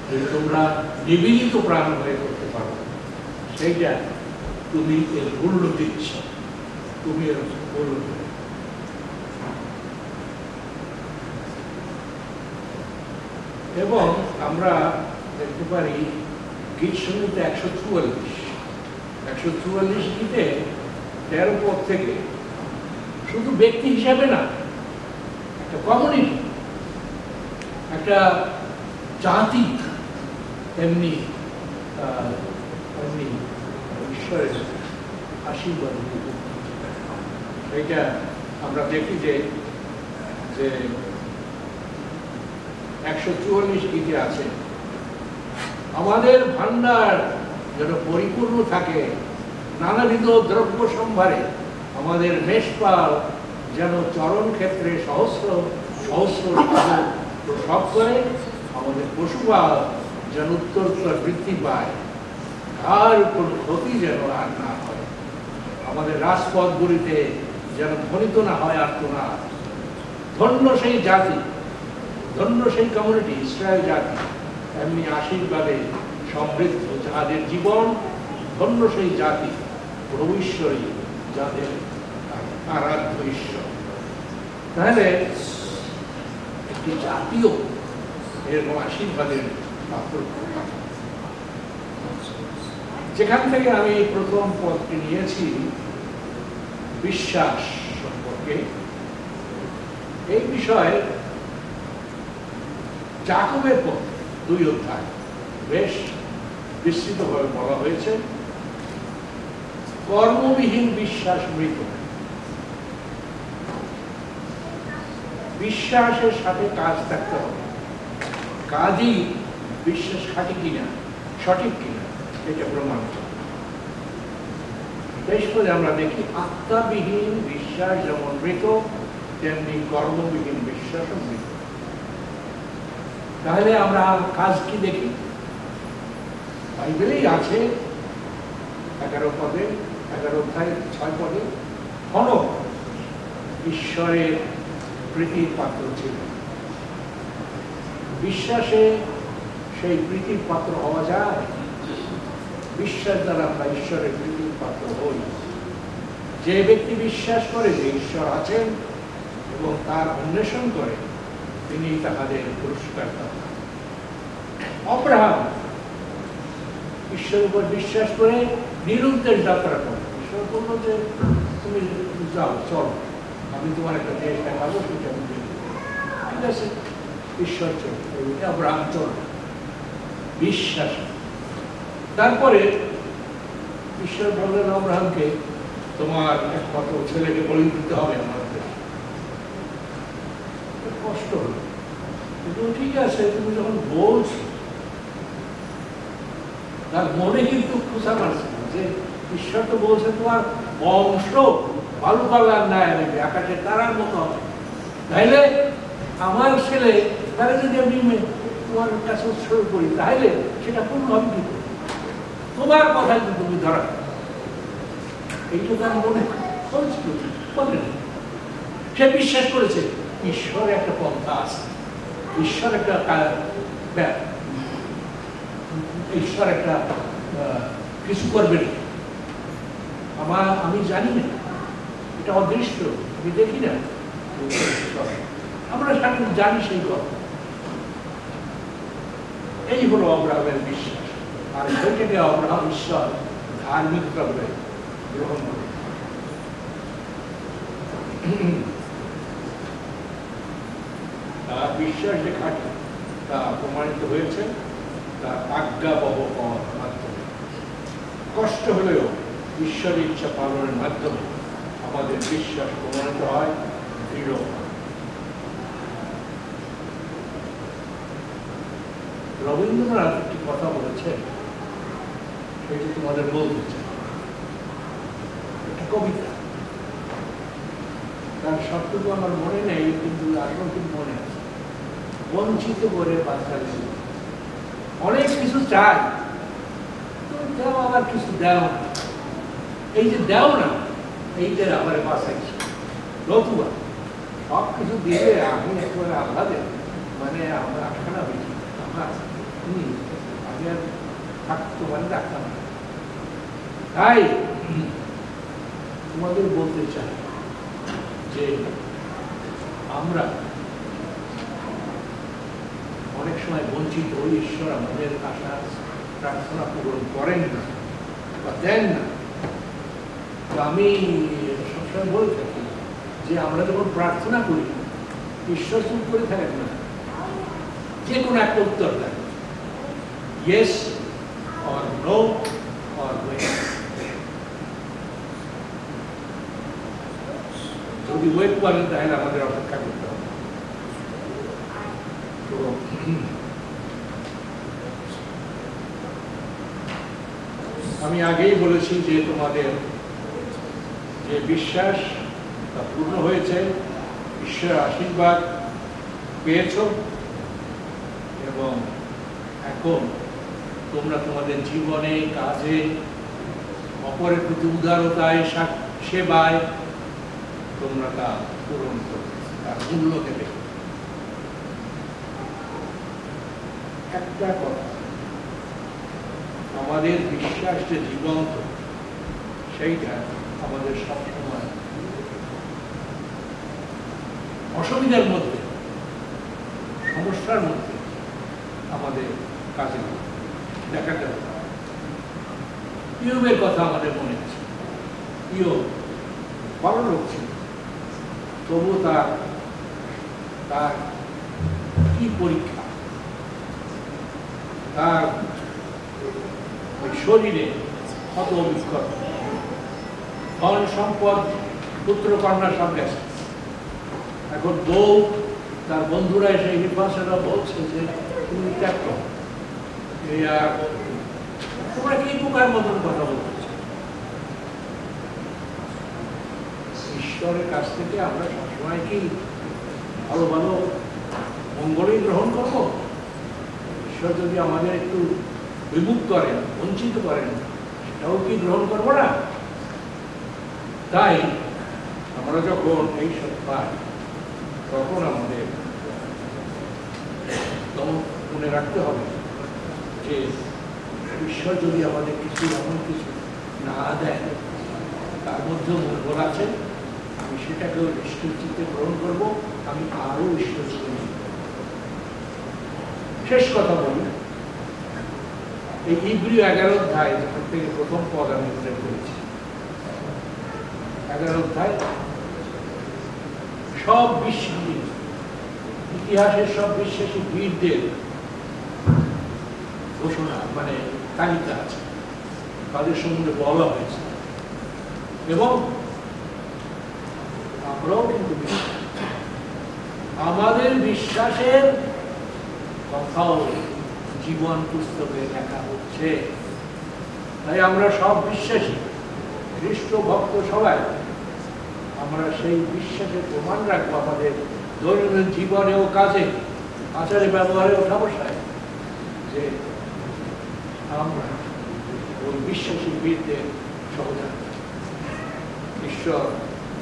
যদি তোমরা নিবেদিত প্রাণ হয়ে করতে পারো, সেইটা তুমি এর মূল্য দিচ্ছ, তুমি এর মূল্য দেবে। এবং আমরা দেখতে পারি গীত সংহিতা 144 গীতে 13 পদ থেকে শুধু ব্যক্তি হিসাবে না, একটা কমিউনিটি, একটা জাতি এমনি ঈশ্বরের আশীর্বাদ, সেইটা আমরা দেখি যে 144 গীতে আছে, আমাদের ভান্ডার যেন পরিপূর্ণ থাকে নানাবিধ দ্রব্য সম্ভারে, আমাদের মেষপাল যেন চরণ ক্ষেত্রে সহস্র সহস্র প্রসব করে, আমাদের পশুপাল যেন উত্তরোত্তর বৃদ্ধি পায়, আর কোনো ক্ষতি যেন আর না হয়, আমাদের রাজপথগুলিতে যেন ধ্বনিত না হয় আর্তনাদ। ধন্য সেই জাতি, ধন্য সেই কমিউনিটি, ইসরায়েল জাতি, এমনি আশীর্বাদে সমৃদ্ধ যাহাদের জীবন, ধন্য সেই জাতি প্রভু ঈশ্বরই যাদের আরাধ্য ঈশ্বর। তাহলে একটি জাতীয় এরকম আশীর্বাদের পাত্র। যেখান থেকে আমি প্রথম পদটি নিয়েছি বিশ্বাস সম্পর্কে, এই বিষয়ে যাকবের পদ 2 অধ্যায় বেশ বিস্তৃতভাবে বলা হয়েছে। কর্মবিহীন বিশ্বাস মৃত। বিশ্বাসের সাথে কাজ থাকতে হবে, কাজই বিশ্বাস খাঁটি কিনা সঠিক কিনা এটা প্রমাণ করে। বেশ করে আমরা দেখি আত্মাবিহীন বিশ্বাস যেমন মৃত, তেমনি কর্মবিহীন বিশ্বাসও মৃত। তাহলে আমরা কাজ কি দেখি? বাইবেলেই আছে 11 পদে, 11 অধ্যায় 6 পদে, হনক ঈশ্বরের প্রীতির পাত্র ছিল। বিশ্বাসে সেই প্রীতির পাত্র হওয়া যায়। বিশ্বাস দ্বারা আমরা ঈশ্বরের প্রীতির পাত্র হই। যে ব্যক্তি বিশ্বাস করে যে ঈশ্বর আছেন এবং তার অন্বেষণ করে, তিনি তাহাদের পুরস্কার পান। অব্রাহাম ঈশ্বরের উপর বিশ্বাস করে নিরুদ্দেশ যাত্রা করে। ঈশ্বর বলল যে তুমি যাও, চলো, আমি তোমার একটা দেশ দেখাবো, সেটা আমি দেখব। ঠিক আছে, ঈশ্বর চল, অব্রাহাম চল, বিশ্বাস। তারপরে ঈশ্বর বললেন অব্রাহামকে, তোমার একমাত্র ছেলেকে বলি দিতে হবে আমাদের। কষ্ট হলো, কিন্তু ঠিক আছে, তুমি যখন বলছো, তার মনে কিন্তু খুশা মারছে যে ঈশ্বর তো বলছে তোমার বংশ ভালো পাল্লার ন্যায় নেবে, আকাশের তারার মতো হবে। তাইলে আমার ছেলে তারা যদি আমি তোমার কাছে উৎসর্গ করি, তাহলে সেটা পূর্ণ হবে কি? তোমার কথা কিন্তু তুমি ধরা। এইটা তার মনে হয়েছিল, সে বিশ্বাস করেছে ঈশ্বর একটা পন্থা আছে, ঈশ্বর একটা ঈশ্বর একটা কিছু করবে না। আমি জানি না, এটা অদৃশ্য, আমি দেখি না, আমরা জানি সেই কথা। এই হলো অব্রাহামের বিশ্বাস। আর সেইটাকে অব্রাহাম ঈশ্বর ধার্মিকতা বলে গ্রহণ করে। তার বিশ্বাস যে খাঁটি তা প্রমাণিত হয়েছে তার আজ্ঞাবহ হওয়ার মাধ্যমে। কষ্ট হলেও ঈশ্বরের ইচ্ছা পালনের মাধ্যমে আমাদের বিশ্বাস প্রমাণিত হয় দৃঢ়। রবীন্দ্রনাথ একটি কথা বলেছেন, সেটি তোমাদের বলতে চাই। একটা কবিতা, তার শব্দটি আমার মনে নেই, কিন্তু আসলে কিন্তু মনে আছে। বঞ্চিত করে বাচ্চাদের অনেক কিছু চাই, তুমি দাও, আবার কিছু দাও না। এই যে দাও না, এইটা আমার বাসাইছে নতুবা সব কিছু দিয়ে আমি একেবারে আলাদা, মানে আমার আটখানা হয়েছি, আমার আমি আর থাকতো মানে রাখতাম না। তাই তোমাদের বলতে চাই যে আমরা অনেক সময় বঞ্চিত হই, ঈশ্বর আমাদের আশা প্রার্থনা পূরণ করেন না বা দেন না। তো আমি সবসময় বলে থাকি যে আমরা যখন প্রার্থনা করি, ঈশ্বর চুপ করে থাকেন না, যে কোনো একটা উত্তর দেন, yes or no or wait. যদি ওয়েট করেন তাহলে আমাদের অপেক্ষা করতে হবে। তো আমি আগেই বলেছি যে তোমাদের যে বিশ্বাস তা পূর্ণ হয়েছে, ঈশ্বরের আশীর্বাদ পেয়েছ, এবং এখন তোমরা তোমাদের জীবনে, কাজে, অপরের প্রতি উদারতায়, সেবায় তোমরা তা পূরণ করবে, তার মূল্য দেবে। একটা কথা, আমাদের বিশ্বাস যে জীবন্ত, সেইটা আমাদের সবসময় অসুবিধার মধ্যে, সমস্যার মধ্যে আমাদের কাজে দেখাতে হবে। ইয়ুবের কথা আমাদের মনে আছে। ইয়ুব ভালো লোক ছিল, তবু তার কি পরীক্ষা, তার ওই শরীরে কত অভিজ্ঞতা, ধন সম্পদ, পুত্র কন্যা সব গেছে। এখন বউ, তার বন্ধুরা এসে নির্বাচনরা বলছে যে তুমি ত্যাগ করো, তোমরা কি পোকার মতন কথা বলতেছ। ঈশ্বরের কাছ থেকে আমরা সবসময় কি ভালো ভালো মঙ্গলই গ্রহণ করবো? ঈশ্বর যদি আমাদের একটু বিমুখ করেন, বঞ্চিত করেন, সেটাও কি গ্রহণ করবো না? তাই আমরা যখন এই সব পাই, তখন আমাদের মনে রাখতে হবে যে ঈশ্বর যদি আমাদের কিছু এমন কিছু না দেয়, তার মধ্যেও মঙ্গল আছে, আমি সেটাকেও ঈশ্বর চিত্তে গ্রহণ করব, আমি আরো ঈশ্বর চিত্তে নিব। শেষ কথা বলি, এই ইব্রিয় 11 অধ্যায় যেখান থেকে প্রথম পদ আমি উল্লেখ করেছি, 11 অধ্যায় সব বিশ্বাসী, ইতিহাসের সব বিশ্বাসী বীরদের ঘোষণা, মানে তালিকা আছে, তাদের সম্বন্ধে বলা হয়েছে। এবং আমরাও কিন্তু আমাদের বিশ্বাসের কথাও জীবন পুস্তকে লেখা হচ্ছে। তাই আমরা সব বিশ্বাসী, খ্রিস্ট ভক্ত সবাই আমরা সেই বিশ্বাসের প্রমাণ রাখবো আমাদের দৈনন্দিন জীবনে ও কাজে, আচারে ব্যবহারে ওঠা বসায়, যে আমরা ওই বিশ্বাসী বীরদের সহযোগিতা। ঈশ্বর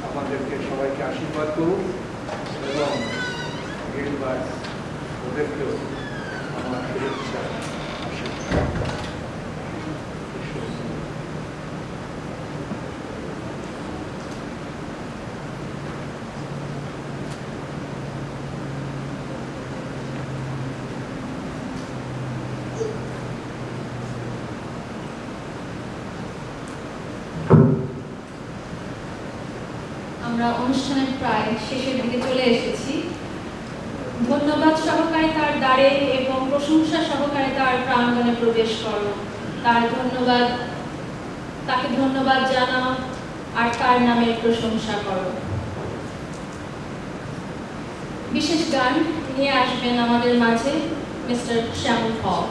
আমাদেরকে সবাইকে আশীর্বাদ করুন এবং গিরিবার ওদেরকেও আমার শুভেচ্ছা আশীর্বাদ। আমরা অনুষ্ঠানের প্রায় শেষের দিকে চলে এসেছি। ধন্যবাদ সহকারে তার দ্বারে এবং প্রশংসা সহকারে তার প্রাঙ্গণে প্রবেশ করো। তাকে ধন্যবাদ জানাও আর তার নামের প্রশংসা করো। বিশেষ গান নিয়ে আসবেন আমাদের মাঝে মিস্টার শ্যামল হক।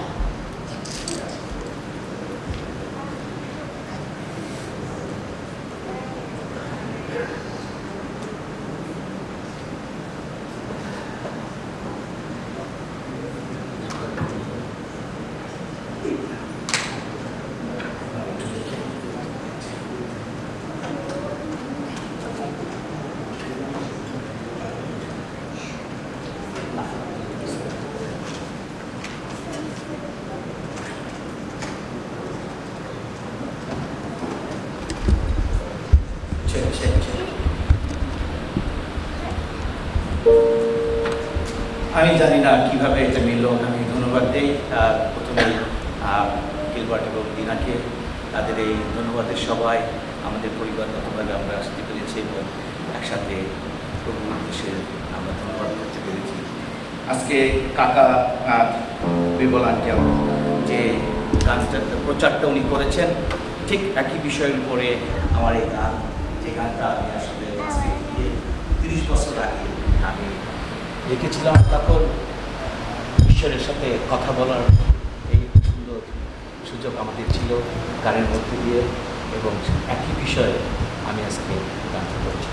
আমি জানি না কিভাবে এটা মিলল। আমি ধন্যবাদ দিই প্রথমে গিলবার্ট এবং দিনাকে, তাদের এই ধন্যবাদের সবাই আমাদের পরিবারগতভাবে আমরা আসতে পেরেছি এবং একসাথে প্রভুর উদ্দেশ্যে আমরা ধন্যবাদ করতে পেরেছি। আজকে কাকা বিবল আন্টি যে গানটা প্রচারটা উনি করেছেন, ঠিক একই বিষয়ের উপরে আমার এই গান, যে গানটা আমি আসলে 30 বছর আগে আমি লিখেছিলাম। তখন ঈশ্বরের সাথে কথা বলার এই সুন্দর সুযোগ আমাদের ছিল গানের মধ্যে দিয়ে, এবং একই বিষয়ে আমি আজকে গানটা করছি।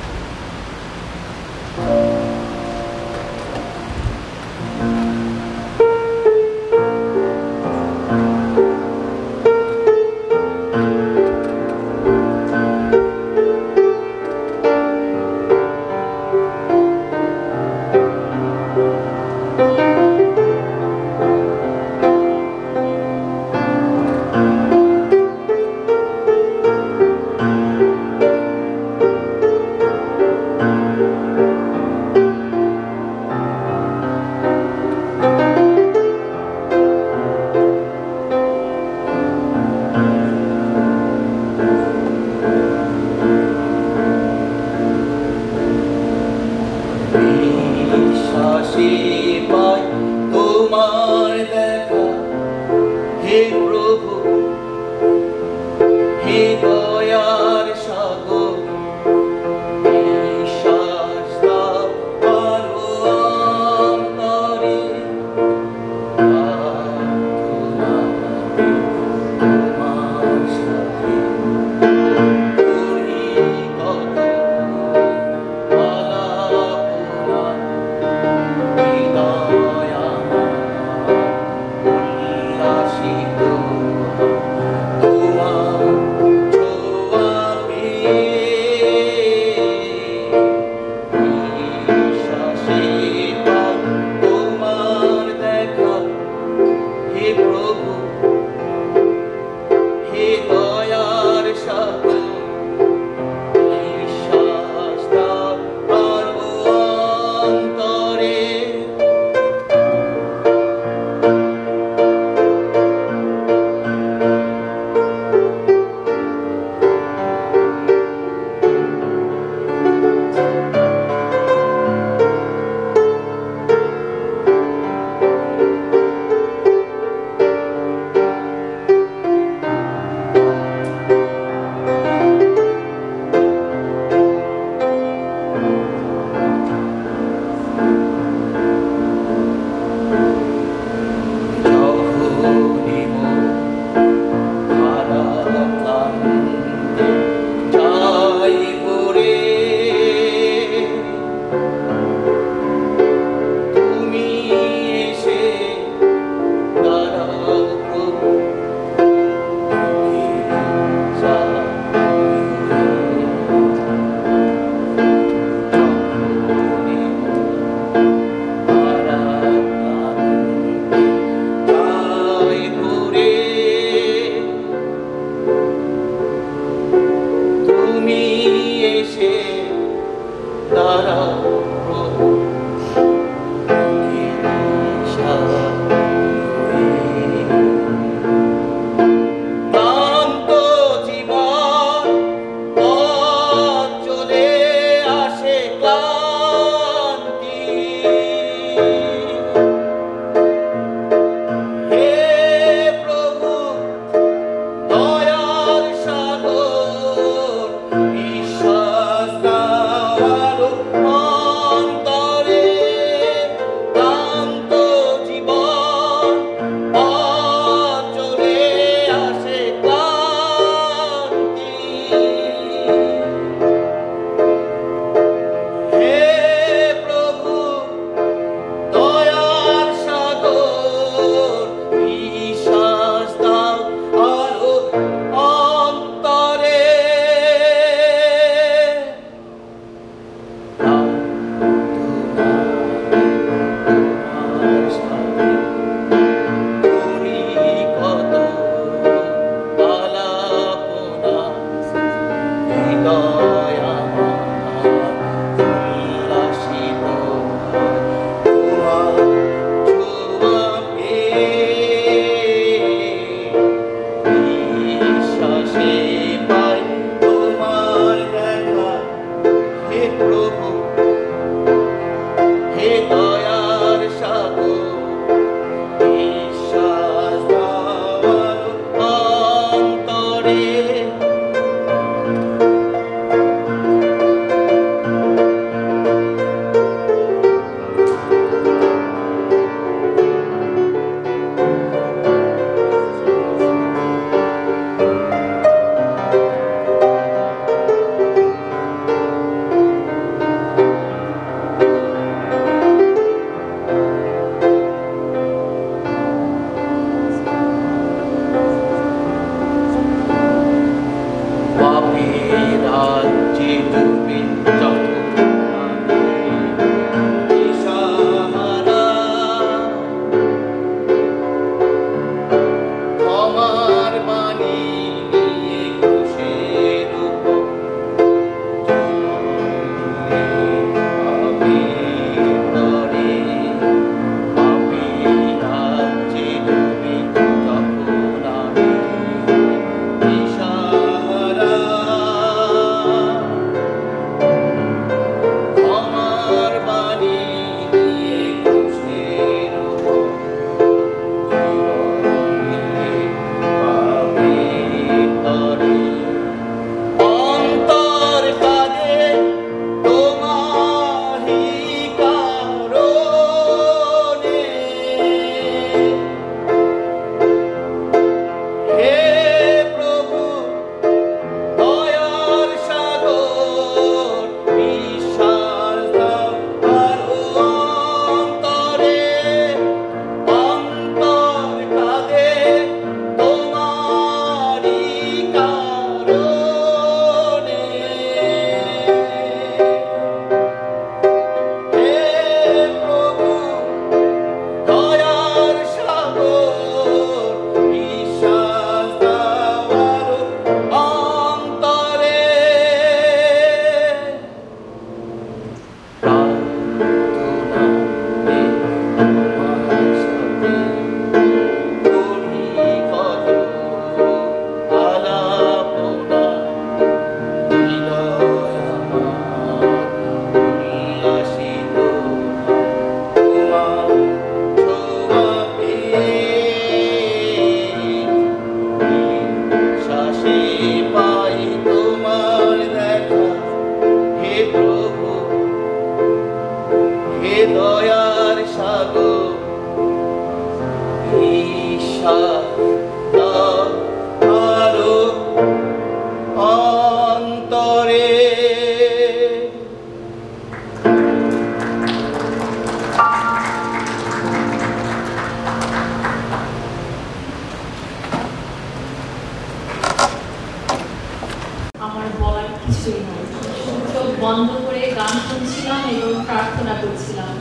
বন্ধ করে গান শুনছিলাম এবং প্রার্থনা করছিলাম,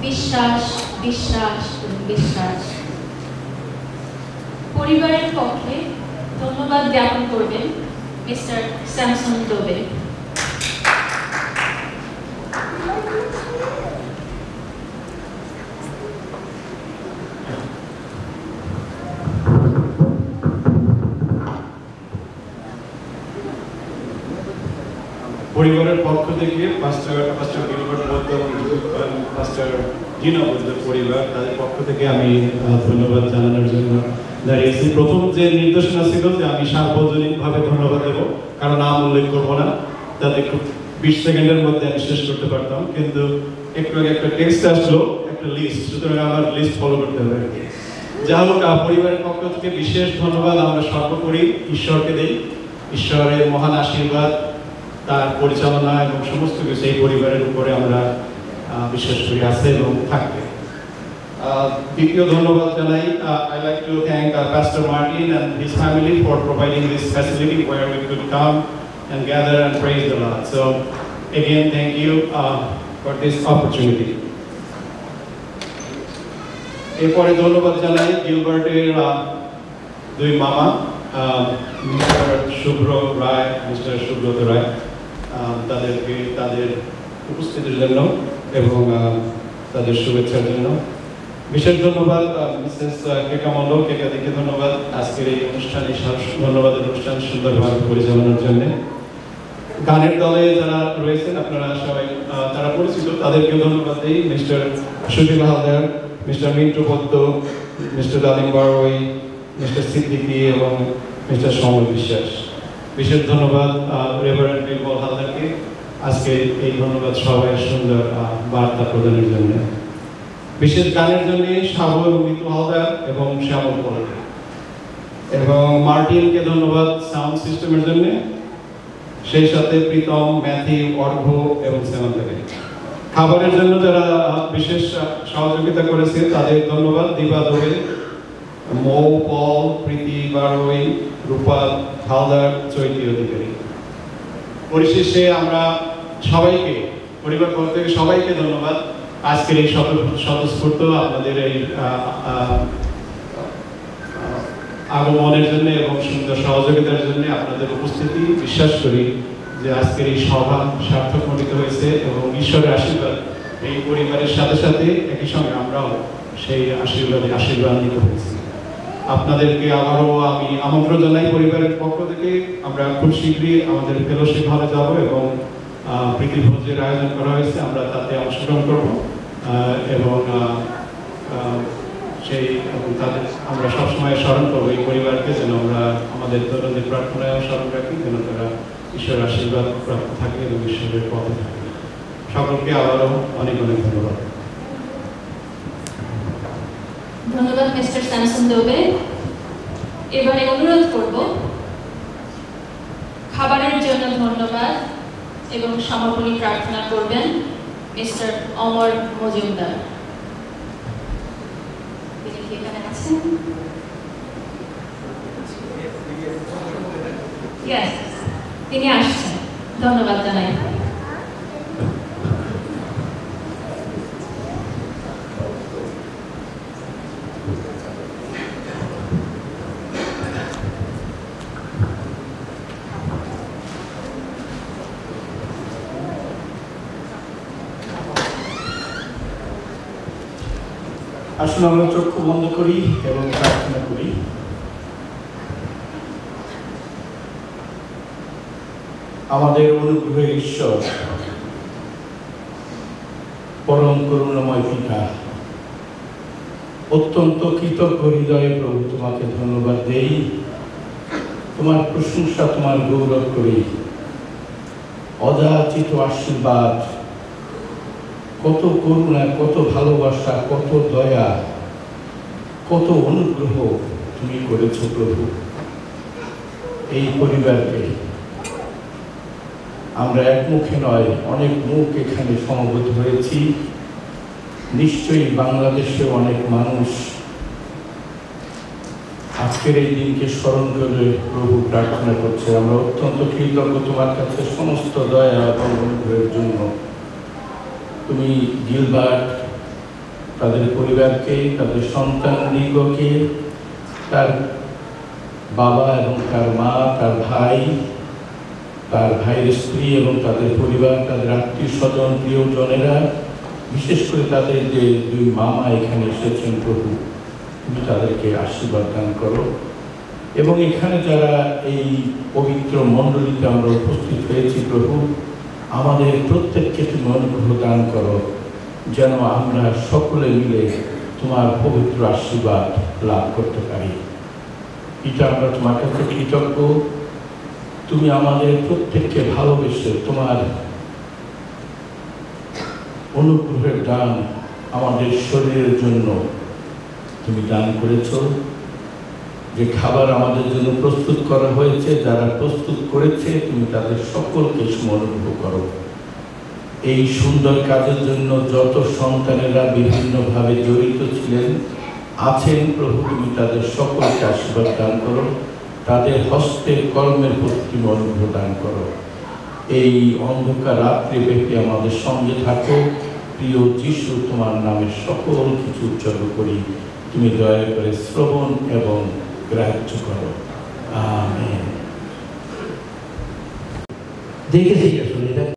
বিশ্বাস বিশ্বাস বিশ্বাস। পরিবারের পক্ষে ধন্যবাদ জ্ঞাপন করবেন মিস্টার স্যামসন দোবে। পরিবারের পক্ষ থেকে পাস্টার গিলবার্ট বৌদ্ধ এবং পাস্টার জিনা বৌদ্ধ পরিবার, তাদের পক্ষ থেকে আমি ধন্যবাদ জানানোর জন্য দাঁড়িয়েছি। প্রথম যে নির্দেশনা ছিল যে আমি সার্বজনীনভাবে ধন্যবাদ দেবো, কারণ নাম উল্লেখ করবো না, তাতে খুব 20 সেকেন্ডের মধ্যে আমি শেষ করতে পারতাম, কিন্তু একটু আগে একটা টেক্সট আসলো, একটা লিস্ট, সুতরাং আমার লিস্ট ফলো করতে হবে। যা হোক, পরিবারের পক্ষ থেকে বিশেষ ধন্যবাদ আমরা সর্বোপরি ঈশ্বরকে দিই। ঈশ্বরের মহান আশীর্বাদ, তার পরিচালনা এবং সমস্ত কিছু এই পরিবারের উপরে আমরা বিশ্বাস করি আছে এবং থাকবে। দ্বিতীয় ধন্যবাদ জানাই, I like to thank Pastor Martin and his family for providing this facility where we could come and gather and praise the Lord. So again, thank you for this opportunity. এরপরে ধন্যবাদ জানাই গিলবার্টের দুই মামা, মিস্টার শুভ্র রায়, mister Subrata Roy, তাদেরকে তাদের উপস্থিতির জন্য এবং তাদের শুভেচ্ছার জন্য বিশেষ ধন্যবাদ। মিসেস কেকা মন্ডল, কেকাদিকে ধন্যবাদ আজকের এই অনুষ্ঠানে, ধন্যবাদের অনুষ্ঠান সুন্দরভাবে পরিচালনার জন্য। গানের দলে যারা রয়েছেন আপনারা সবাই তারা পরিচিত, তাদেরকেও ধন্যবাদ দিই। মিস্টার সুশীল হালদার, মিস্টার মিন্টু বদ্দ, মিস্টার দালিম বারোই, মিস্টার সিদ্দিকি এবং মিস্টার সমর বিশ্বাস। বিশেষ ধন্যবাদ রেভারেন্ড বিলবল হালদারকে আজকে এই ধন্যবাদ সবাই সুন্দর বার্তা প্রদানের জন্য। বিশেষ গানের জন্য সাগর মিতু হালদার এবং শ্যামল পলক এবং মার্টিনকে ধন্যবাদ সাউন্ড সিস্টেমের জন্য, সেই সাথে প্রীতম, ম্যাথিউ, অর্ঘ এবং সেমান্তাকে। খাবারের জন্য যারা বিশেষ সহযোগিতা করেছে তাদের ধন্যবাদ, দিবা দোবে, মৌ, পল, প্রীতি বারোই, রূপাল হালদার, চৈতি অধিকারী। পরিশেষে আমরা সবাইকে, পরিবার পক্ষ থেকে সবাইকে ধন্যবাদ আজকের এই স্বতঃস্ফূর্ত আপনাদের এই আগমনের জন্য এবং সুন্দর সহযোগিতার জন্য, আপনাদের উপস্থিতি। বিশ্বাস করি যে আজকের এই সভা সার্থকমণ্ডিত হয়েছে এবং ঈশ্বরের আশীর্বাদ এই পরিবারের সাথে সাথে একই সঙ্গে আমরাও সেই আশীর্বাদিত হয়েছি। আপনাদেরকে আবারও আমি আমন্ত্রণ জানাই পরিবারের পক্ষ থেকে। আমরা খুব শীঘ্রই আমাদের ফেলোশিপ হলে যাব এবং প্রীতিভোজের আয়োজন করা হয়েছে, আমরা তাতে অংশগ্রহণ করব এবং তাদের আমরা সবসময় স্মরণ করবো এই পরিবারকে, যেন আমরা আমাদের দৈনন্দিন প্রার্থনায় স্মরণ রাখি, যেন তারা ঈশ্বরের আশীর্বাদ প্রাপ্ত থাকে এবং ঈশ্বরের পথে থাকে। সকলকে আবারও অনেক অনেক ধন্যবাদ। ধন্যবাদ মিস্টার স্যামসন দোবে। এবারে অনুরোধ করব খাবারের জন্য ধন্যবাদ এবং সমাপনী প্রার্থনা করবেন মিস্টার অমর মজুমদার। তিনি কি এখানে আছেন? Yes, তিনি আসছেন। ধন্যবাদ জানাই। আসুন আমরা চক্ষু বন্ধ করি এবং প্রার্থনা করি। আমাদের অনুগ্রহের ঈশ্বর, পরম করুণাময় পিতা, অত্যন্ত কৃতজ্ঞ হৃদয়ে প্রভু তোমাকে ধন্যবাদ দেই, তোমার প্রশংসা, তোমার গৌরব করি। অযাচিত আশীর্বাদ, কত করুণা, কত ভালোবাসা, কত দয়া, কত অনুগ্রহ তুমি করেছ প্রভু এই পরিবারকে। আমরা এক মুখে নয়, অনেক মুখ এখানে সমবেত হয়েছি। নিশ্চয়ই বাংলাদেশে অনেক মানুষ আজকের এই দিনকে স্মরণ করে প্রভু প্রার্থনা করছে। আমরা অত্যন্ত কৃতজ্ঞ তোমার কাছে সমস্ত দয়া এবং অনুগ্রহের জন্য। তুমি গিলবার্ট, তাদের পরিবারকে, তাদের সন্তানদিগকে, তার বাবা এবং তার মা, তার ভাই, তার ভাইয়ের স্ত্রী এবং তাদের পরিবার, তাদের আত্মীয় স্বজন, প্রিয়জনেরা, বিশেষ করে তাদের যে দুই মামা এখানে এসেছেন প্রভু, তুমি তাদেরকে আশীর্বাদ দান করো। এবং এখানে যারা এই পবিত্র মণ্ডলীতে আমরা উপস্থিত হয়েছি প্রভু, আমাদের প্রত্যেককে তুমি অনুগ্রহ দান করো, যেন আমরা সকলে মিলে তোমার পবিত্র আশীর্বাদ লাভ করতে পারি। এটা আমরা তোমার কাছে কৃতজ্ঞ। তুমি আমাদের প্রত্যেককে ভালোবেসে তোমার অনুগ্রহের দান আমাদের শরীরের জন্য তুমি দান করেছ। যে খাবার আমাদের জন্য প্রস্তুত করা হয়েছে, যারা প্রস্তুত করেছে তুমি তাদের সকলকে অনুগ্রহ করো। এই সুন্দর কাজের জন্য যত সন্তানেরা বিভিন্নভাবে জড়িত ছিলেন, আছেন প্রভু, তুমি তাদের সকলকে আশীর্বাদ দান করো। তাদের হস্তের কর্মের প্রতি তুমি অনুগ্রহ দান করো। এই অন্ধকার রাত্রি ব্যাপী আমাদের সঙ্গে থাকো। প্রিয় যিশু, তোমার নামে সকল কিছু উৎসর্গ করি, তুমি দয়া করে শ্রবণ এবং গ্রাহ্য করো। আমেন। দেখেছি আসলে এটা